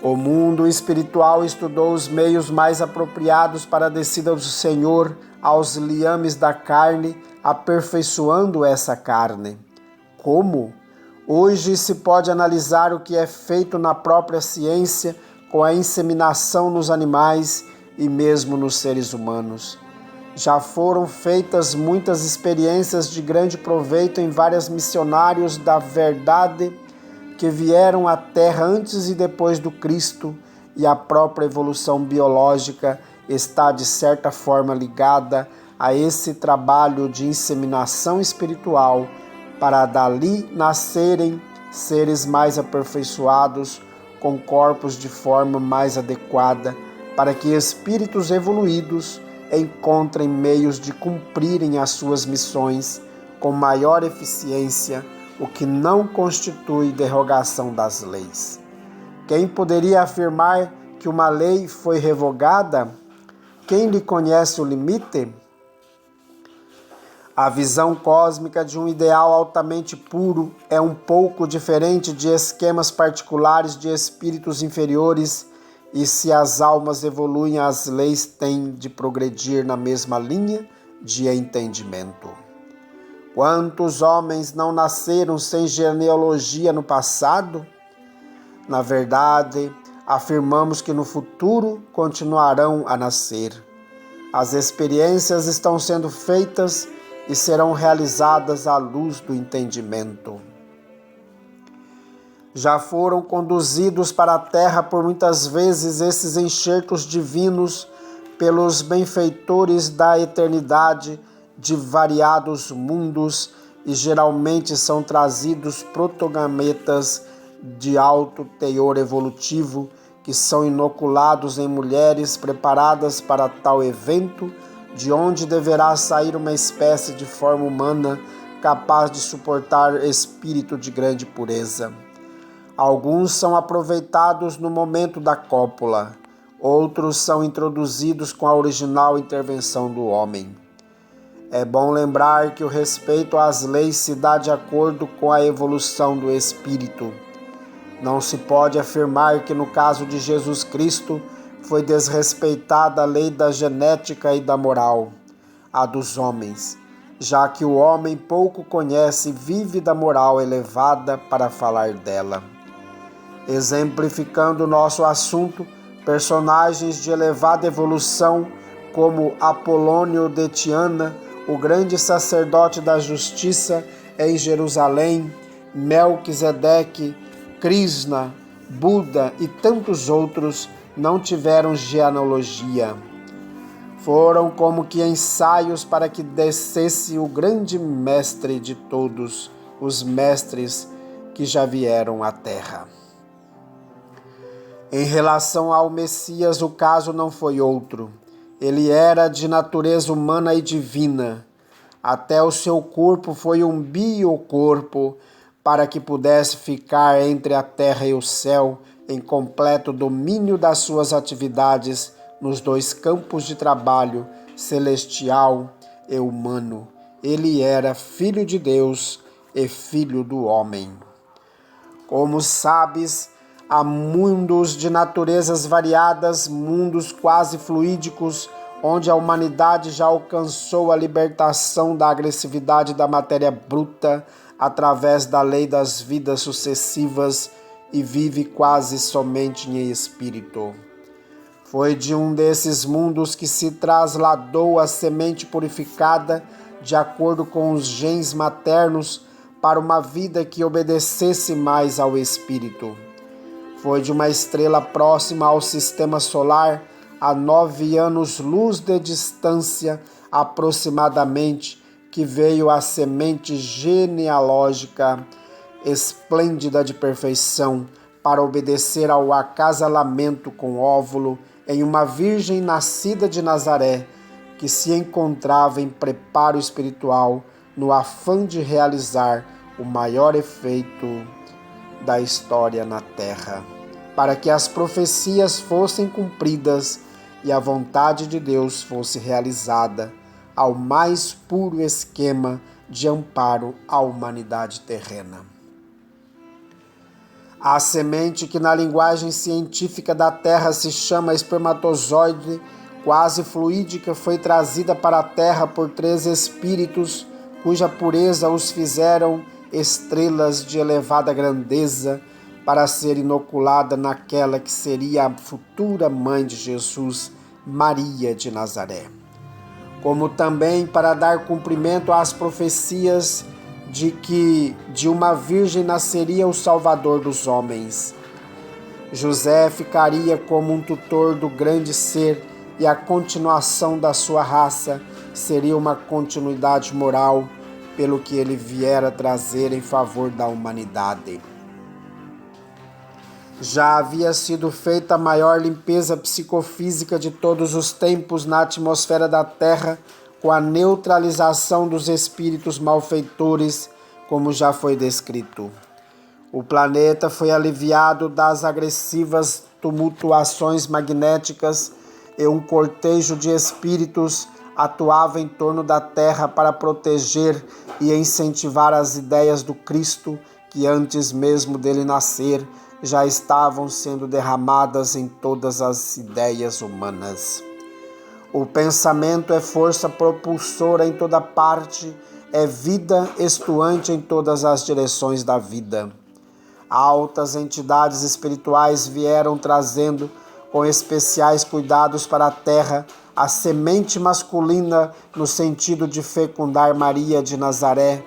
O mundo espiritual estudou os meios mais apropriados para a descida do Senhor aos liames da carne, aperfeiçoando essa carne. Como? Hoje se pode analisar o que é feito na própria ciência com a inseminação nos animais e mesmo nos seres humanos. Já foram feitas muitas experiências de grande proveito em vários missionários da verdade que vieram à Terra antes e depois do Cristo, e a própria evolução biológica está de certa forma ligada a esse trabalho de inseminação espiritual, para dali nascerem seres mais aperfeiçoados, com corpos de forma mais adequada, para que espíritos evoluídos encontrem meios de cumprirem as suas missões com maior eficiência, o que não constitui derrogação das leis. Quem poderia afirmar que uma lei foi revogada? Quem lhe conhece o limite? A visão cósmica de um ideal altamente puro é um pouco diferente de esquemas particulares de espíritos inferiores, e se as almas evoluem, as leis têm de progredir na mesma linha de entendimento. Quantos homens não nasceram sem genealogia no passado? Na verdade, afirmamos que no futuro continuarão a nascer. As experiências estão sendo feitas e serão realizadas à luz do entendimento. Já foram conduzidos para a Terra por muitas vezes esses enxertos divinos pelos benfeitores da eternidade de variados mundos, e geralmente são trazidos protogametas de alto teor evolutivo que são inoculados em mulheres preparadas para tal evento, de onde deverá sair uma espécie de forma humana capaz de suportar espírito de grande pureza. Alguns são aproveitados no momento da cópula, outros são introduzidos com a original intervenção do homem. É bom lembrar que o respeito às leis se dá de acordo com a evolução do espírito. Não se pode afirmar que no caso de Jesus Cristo foi desrespeitada a lei da genética e da moral, a dos homens, já que o homem pouco conhece e vive da moral elevada para falar dela. Exemplificando nosso assunto, personagens de elevada evolução como Apolônio de Tiana, o grande sacerdote da justiça em Jerusalém, Melquisedeque, Krishna, Buda e tantos outros não tiveram genealogia. Foram como que ensaios para que descesse o grande mestre de todos os mestres que já vieram à Terra. Em relação ao Messias, o caso não foi outro. Ele era de natureza humana e divina. Até o seu corpo foi um biocorpo, para que pudesse ficar entre a terra e o céu, em completo domínio das suas atividades nos dois campos de trabalho, celestial e humano. Ele era Filho de Deus e Filho do homem. Como sabes, há mundos de naturezas variadas, mundos quase fluídicos, onde a humanidade já alcançou a libertação da agressividade da matéria bruta, através da lei das vidas sucessivas e vive quase somente em espírito. Foi de um desses mundos que se trasladou a semente purificada de acordo com os genes maternos para uma vida que obedecesse mais ao espírito. Foi de uma estrela próxima ao sistema solar, a 9 anos-luz de distância aproximadamente, que veio a semente genealógica esplêndida de perfeição para obedecer ao acasalamento com óvulo em uma virgem nascida de Nazaré, que se encontrava em preparo espiritual no afã de realizar o maior efeito da história na Terra, para que as profecias fossem cumpridas e a vontade de Deus fosse realizada ao mais puro esquema de amparo à humanidade terrena. A semente, que na linguagem científica da Terra se chama espermatozoide quase fluídica, foi trazida para a Terra por 3 espíritos, cuja pureza os fizeram estrelas de elevada grandeza, para ser inoculada naquela que seria a futura mãe de Jesus, Maria de Nazaré. Como também para dar cumprimento às profecias de que de uma virgem nasceria o Salvador dos homens. José ficaria como um tutor do grande ser e a continuação da sua raça seria uma continuidade moral pelo que ele viera trazer em favor da humanidade. Já havia sido feita a maior limpeza psicofísica de todos os tempos na atmosfera da Terra, com a neutralização dos espíritos malfeitores, como já foi descrito. O planeta foi aliviado das agressivas tumultuações magnéticas e um cortejo de espíritos atuava em torno da Terra para proteger e incentivar as ideias do Cristo que antes mesmo dele nascer já estavam sendo derramadas em todas as ideias humanas. O pensamento é força propulsora em toda parte, é vida estuante em todas as direções da vida. Altas entidades espirituais vieram trazendo com especiais cuidados para a Terra a semente masculina no sentido de fecundar Maria de Nazaré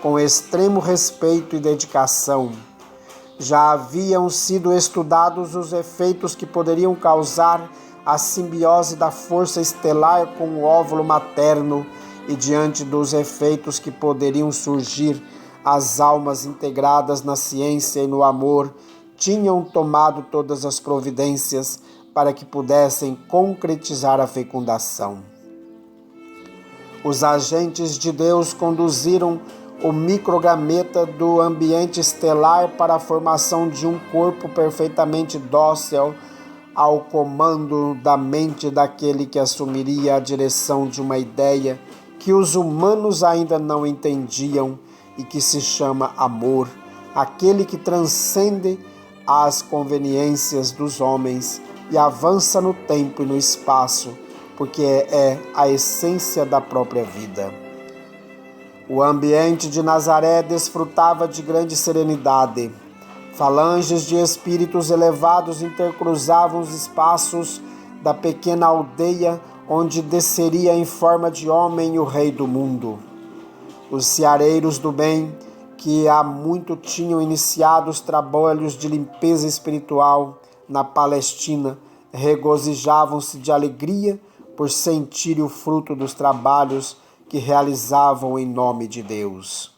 com extremo respeito e dedicação. Já haviam sido estudados os efeitos que poderiam causar a simbiose da força estelar com o óvulo materno e diante dos efeitos que poderiam surgir, as almas integradas na ciência e no amor tinham tomado todas as providências para que pudessem concretizar a fecundação. Os agentes de Deus conduziram o microgameta do ambiente estelar para a formação de um corpo perfeitamente dócil ao comando da mente daquele que assumiria a direção de uma ideia que os humanos ainda não entendiam e que se chama amor, aquele que transcende as conveniências dos homens e avança no tempo e no espaço, porque é a essência da própria vida. O ambiente de Nazaré desfrutava de grande serenidade. Falanges de espíritos elevados intercruzavam os espaços da pequena aldeia onde desceria em forma de homem o Rei do mundo. Os seareiros do bem, que há muito tinham iniciado os trabalhos de limpeza espiritual na Palestina, regozijavam-se de alegria por sentir o fruto dos trabalhos que realizavam em nome de Deus.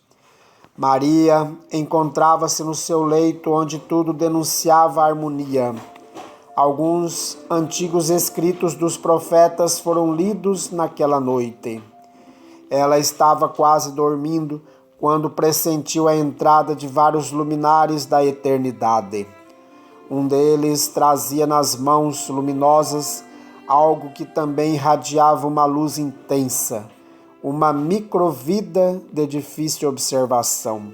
Maria encontrava-se no seu leito, onde tudo denunciava a harmonia. Alguns antigos escritos dos profetas foram lidos naquela noite. Ela estava quase dormindo quando pressentiu a entrada de vários luminares da eternidade. Um deles trazia nas mãos luminosas algo que também irradiava uma luz intensa, uma microvida de difícil observação.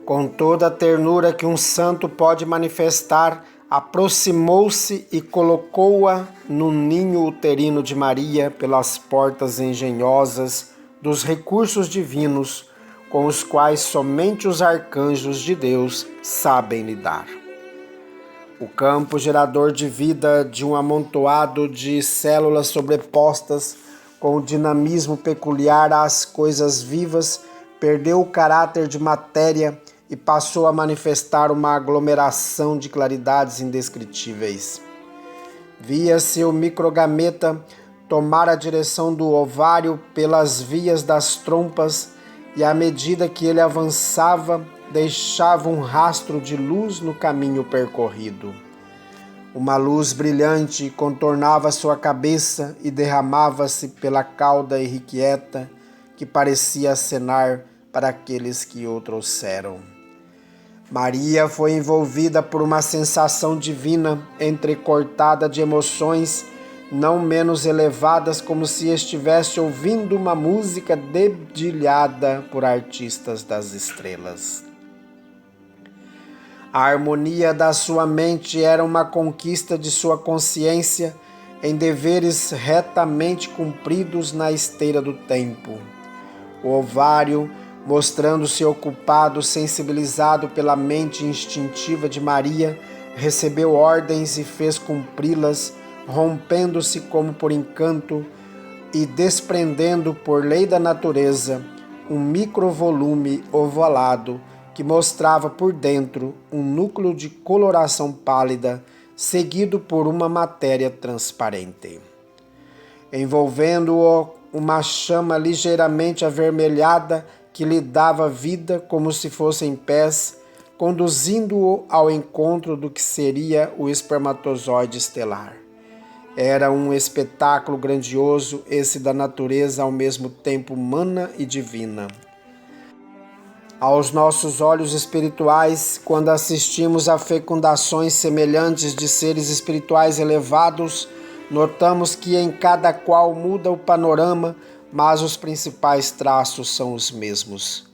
Com toda a ternura que um santo pode manifestar, aproximou-se e colocou-a no ninho uterino de Maria pelas portas engenhosas dos recursos divinos, com os quais somente os arcanjos de Deus sabem lidar. O campo gerador de vida de um amontoado de células sobrepostas com o dinamismo peculiar às coisas vivas perdeu o caráter de matéria e passou a manifestar uma aglomeração de claridades indescritíveis. Via-se o microgameta tomar a direção do ovário pelas vias das trompas e, à medida que ele avançava, deixava um rastro de luz no caminho percorrido. Uma luz brilhante contornava sua cabeça e derramava-se pela cauda irrequieta que parecia acenar para aqueles que o trouxeram. Maria foi envolvida por uma sensação divina entrecortada de emoções não menos elevadas, como se estivesse ouvindo uma música dedilhada por artistas das estrelas. A harmonia da sua mente era uma conquista de sua consciência em deveres retamente cumpridos na esteira do tempo. O ovário, mostrando-se ocupado, sensibilizado pela mente instintiva de Maria, recebeu ordens e fez cumpri-las, rompendo-se como por encanto e desprendendo por lei da natureza um microvolume ovalado que mostrava por dentro um núcleo de coloração pálida, seguido por uma matéria transparente. Envolvendo-o uma chama ligeiramente avermelhada que lhe dava vida como se fossem pés, conduzindo-o ao encontro do que seria o espermatozoide estelar. Era um espetáculo grandioso, esse da natureza ao mesmo tempo humana e divina. Aos nossos olhos espirituais, quando assistimos a fecundações semelhantes de seres espirituais elevados, notamos que em cada qual muda o panorama, mas os principais traços são os mesmos.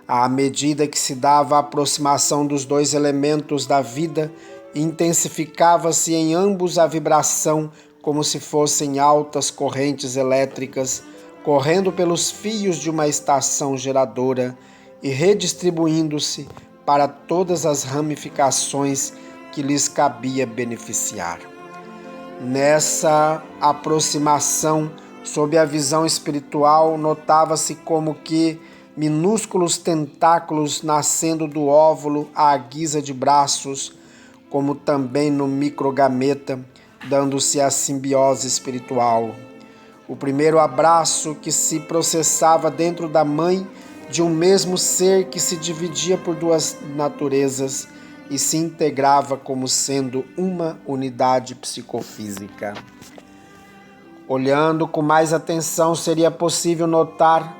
À medida que se dava a aproximação dos dois elementos da vida, intensificava-se em ambos a vibração, como se fossem altas correntes elétricas, correndo pelos fios de uma estação geradora e redistribuindo-se para todas as ramificações que lhes cabia beneficiar. Nessa aproximação, sob a visão espiritual, notava-se como que minúsculos tentáculos nascendo do óvulo à guisa de braços, como também no microgameta, dando-se a simbiose espiritual. O primeiro abraço que se processava dentro da mãe de um mesmo ser que se dividia por duas naturezas e se integrava como sendo uma unidade psicofísica. Olhando com mais atenção, seria possível notar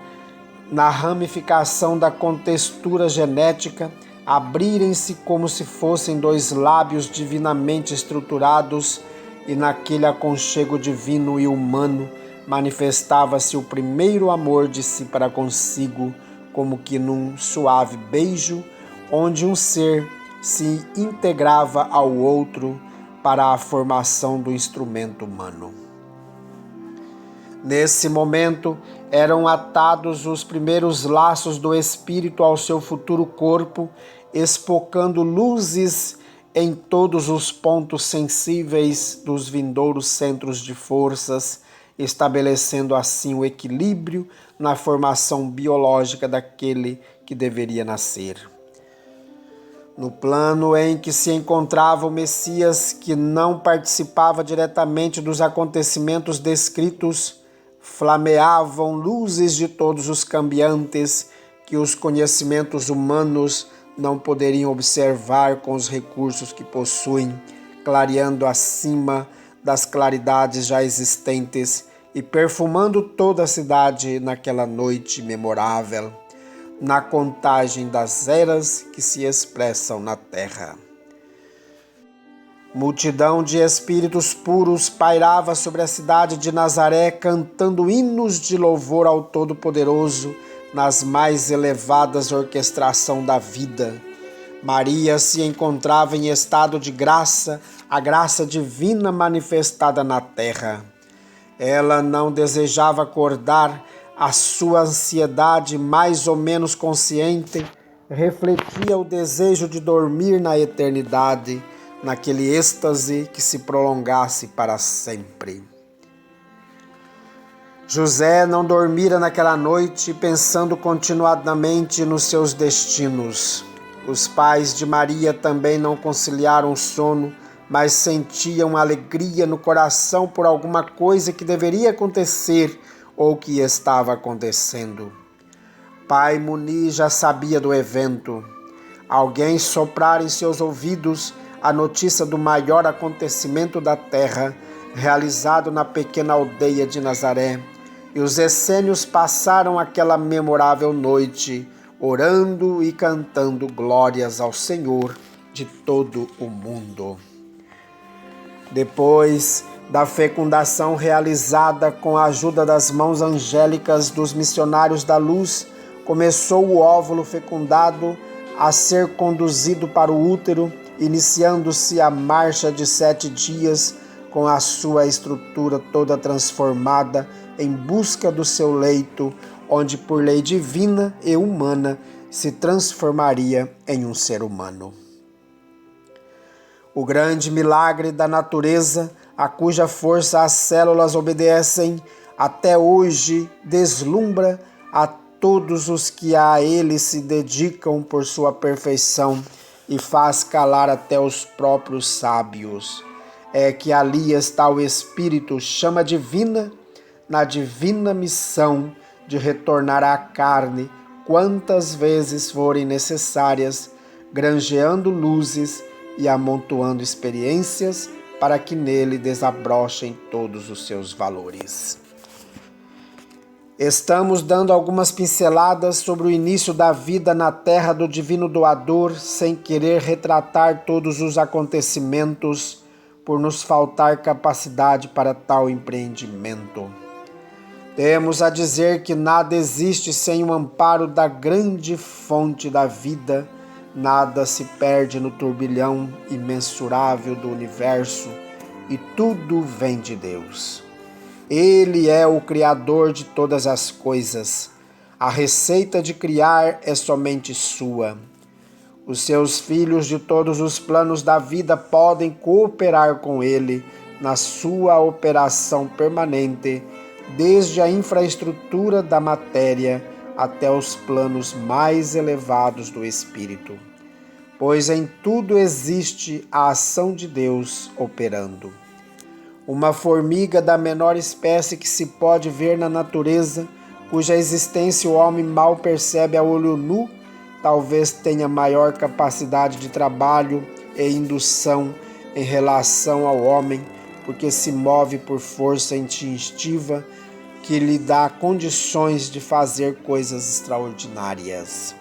na ramificação da contextura genética abrirem-se como se fossem dois lábios divinamente estruturados, e naquele aconchego divino e humano manifestava-se o primeiro amor de si para consigo, como que num suave beijo, onde um ser se integrava ao outro para a formação do instrumento humano. Nesse momento, eram atados os primeiros laços do espírito ao seu futuro corpo, espocando luzes em todos os pontos sensíveis dos vindouros centros de forças, estabelecendo assim o equilíbrio na formação biológica daquele que deveria nascer. No plano em que se encontrava o Messias, que não participava diretamente dos acontecimentos descritos, flameavam luzes de todos os cambiantes que os conhecimentos humanos não poderiam observar com os recursos que possuem, clareando acima das claridades já existentes e perfumando toda a cidade naquela noite memorável, na contagem das eras que se expressam na terra. Multidão de espíritos puros pairava sobre a cidade de Nazaré, cantando hinos de louvor ao Todo-Poderoso nas mais elevadas orquestração da vida. Maria se encontrava em estado de graça, a graça divina manifestada na terra. Ela não desejava acordar A sua ansiedade, mais ou menos consciente, refletia o desejo de dormir na eternidade, naquele êxtase que se prolongasse para sempre. José não dormira naquela noite, pensando continuadamente nos seus destinos. Os pais de Maria também não conciliaram o sono, mas sentiam alegria no coração por alguma coisa que deveria acontecer ou que estava acontecendo. Pai Muni já sabia do evento. Alguém soprara em seus ouvidos a notícia do maior acontecimento da terra, realizado na pequena aldeia de Nazaré, e os essênios passaram aquela memorável noite orando e cantando glórias ao Senhor de todo o mundo. Depois da fecundação realizada com a ajuda das mãos angélicas dos missionários da luz, começou o óvulo fecundado a ser conduzido para o útero, iniciando-se a marcha de 7 dias com a sua estrutura toda transformada em busca do seu leito, onde por lei divina e humana se transformaria em um ser humano. O grande milagre da natureza, a cuja força as células obedecem, até hoje deslumbra a todos os que a ele se dedicam por sua perfeição e faz calar até os próprios sábios. É que ali está o Espírito, chama divina, na divina missão de retornar à carne quantas vezes forem necessárias, granjeando luzes e amontoando experiências para que nele desabrochem todos os seus valores. Estamos dando algumas pinceladas sobre o início da vida na terra do Divino Doador, sem querer retratar todos os acontecimentos, por nos faltar capacidade para tal empreendimento. Temos a dizer que nada existe sem o amparo da grande fonte da vida, nada se perde no turbilhão imensurável do universo e tudo vem de Deus. Ele é o Criador de todas as coisas. A receita de criar é somente sua. Os seus filhos de todos os planos da vida podem cooperar com ele na sua operação permanente, desde a infraestrutura da matéria até os planos mais elevados do espírito. Pois em tudo existe a ação de Deus operando. Uma formiga da menor espécie que se pode ver na natureza, cuja existência o homem mal percebe a olho nu, talvez tenha maior capacidade de trabalho e indução em relação ao homem, porque se move por força instintiva que lhe dá condições de fazer coisas extraordinárias.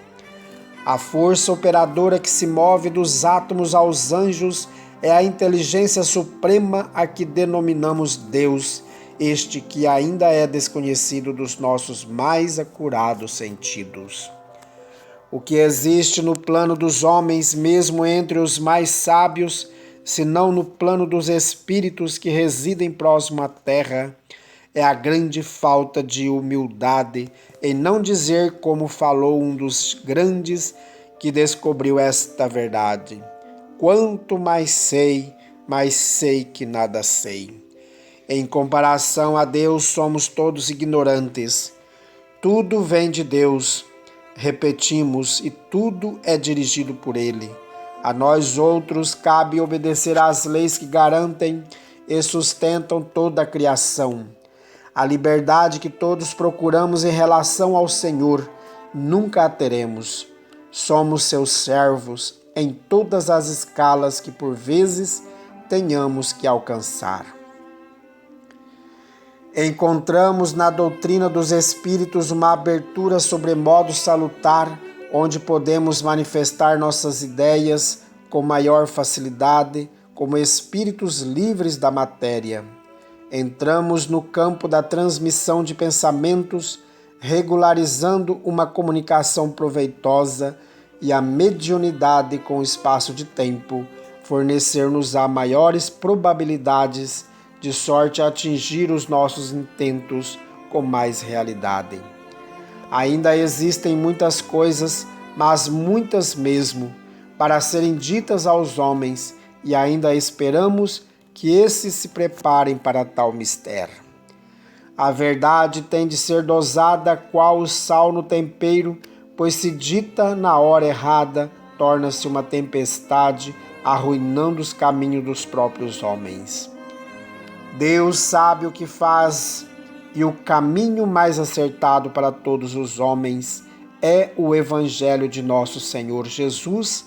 A força operadora que se move dos átomos aos anjos é a inteligência suprema a que denominamos Deus, este que ainda é desconhecido dos nossos mais acurados sentidos. O que existe no plano dos homens, mesmo entre os mais sábios, se não no plano dos espíritos que residem próximo à terra, é a grande falta de humildade em não dizer como falou um dos grandes que descobriu esta verdade. Quanto mais sei que nada sei. Em comparação a Deus, somos todos ignorantes. Tudo vem de Deus, repetimos, e tudo é dirigido por Ele. A nós outros cabe obedecer às leis que garantem e sustentam toda a criação. A liberdade que todos procuramos em relação ao Senhor, nunca a teremos. Somos seus servos em todas as escalas que por vezes tenhamos que alcançar. Encontramos na doutrina dos Espíritos uma abertura sobremodo salutar, onde podemos manifestar nossas ideias com maior facilidade, como espíritos livres da matéria. Entramos no campo da transmissão de pensamentos, regularizando uma comunicação proveitosa, e a mediunidade com o espaço de tempo fornecer-nos-á maiores probabilidades de sorte a atingir os nossos intentos com mais realidade. Ainda existem muitas coisas, mas muitas mesmo, para serem ditas aos homens, e ainda esperamos que esses se preparem para tal mistério. A verdade tem de ser dosada qual o sal no tempero, pois se dita na hora errada, torna-se uma tempestade, arruinando os caminhos dos próprios homens. Deus sabe o que faz, e o caminho mais acertado para todos os homens é o Evangelho de nosso Senhor Jesus,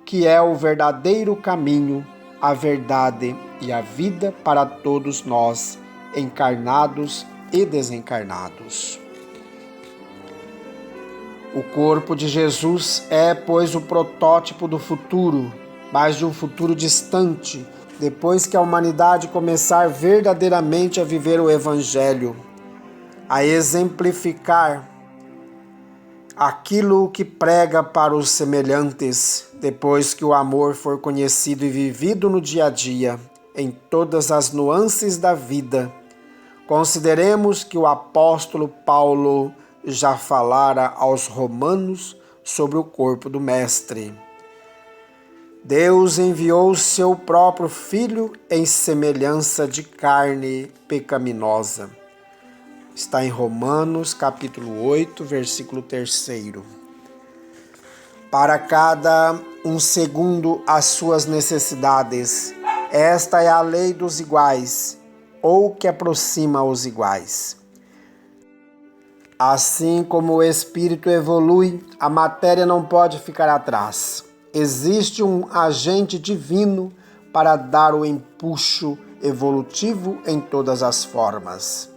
que é o verdadeiro caminho, a verdade e a vida para todos nós, encarnados e desencarnados. O corpo de Jesus é, pois, o protótipo do futuro, mas de um futuro distante, depois que a humanidade começar verdadeiramente a viver o Evangelho, a exemplificar aquilo que prega para os semelhantes, depois que o amor for conhecido e vivido no dia a dia, em todas as nuances da vida. Consideremos que o apóstolo Paulo já falara aos romanos sobre o corpo do Mestre. Deus enviou seu próprio Filho em semelhança de carne pecaminosa. Está em Romanos, capítulo 8, versículo 3. Para cada um segundo as suas necessidades. Esta é a lei dos iguais, ou que aproxima os iguais. Assim como o espírito evolui, a matéria não pode ficar atrás. Existe um agente divino para dar o empuxo evolutivo em todas as formas.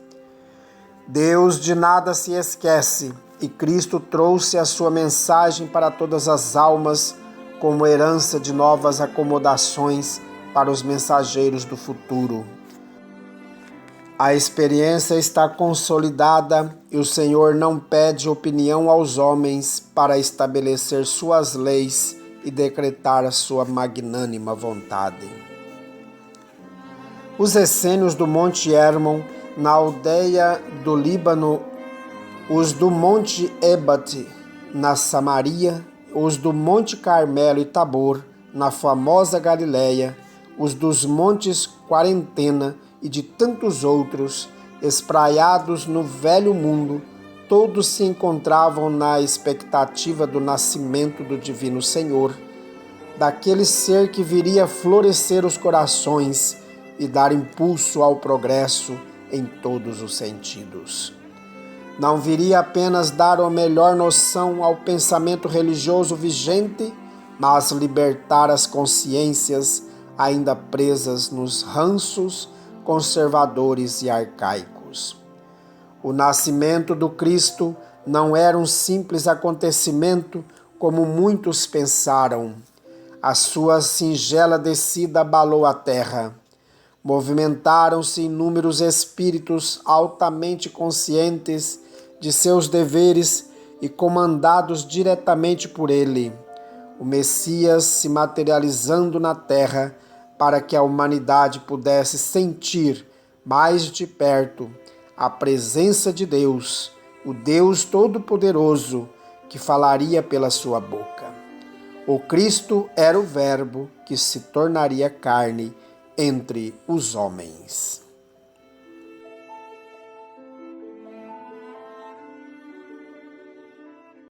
Deus de nada se esquece e Cristo trouxe a sua mensagem para todas as almas como herança de novas acomodações para os mensageiros do futuro. A experiência está consolidada e o Senhor não pede opinião aos homens para estabelecer suas leis e decretar a sua magnânima vontade. Os essênios do Monte Hermon, na aldeia do Líbano, os do Monte Ebate, na Samaria, os do Monte Carmelo e Tabor, na famosa Galileia, os dos Montes Quarentena e de tantos outros, espraiados no velho mundo, todos se encontravam na expectativa do nascimento do Divino Senhor, daquele ser que viria florescer os corações e dar impulso ao progresso em todos os sentidos. Não viria apenas dar a melhor noção ao pensamento religioso vigente, mas libertar as consciências ainda presas nos ranços conservadores e arcaicos. O nascimento do Cristo não era um simples acontecimento como muitos pensaram. A sua singela descida abalou a terra. Movimentaram-se inúmeros espíritos altamente conscientes de seus deveres e comandados diretamente por ele. O Messias se materializando na terra para que a humanidade pudesse sentir mais de perto a presença de Deus, o Deus Todo-Poderoso, que falaria pela sua boca. O Cristo era o Verbo que se tornaria carne entre os homens.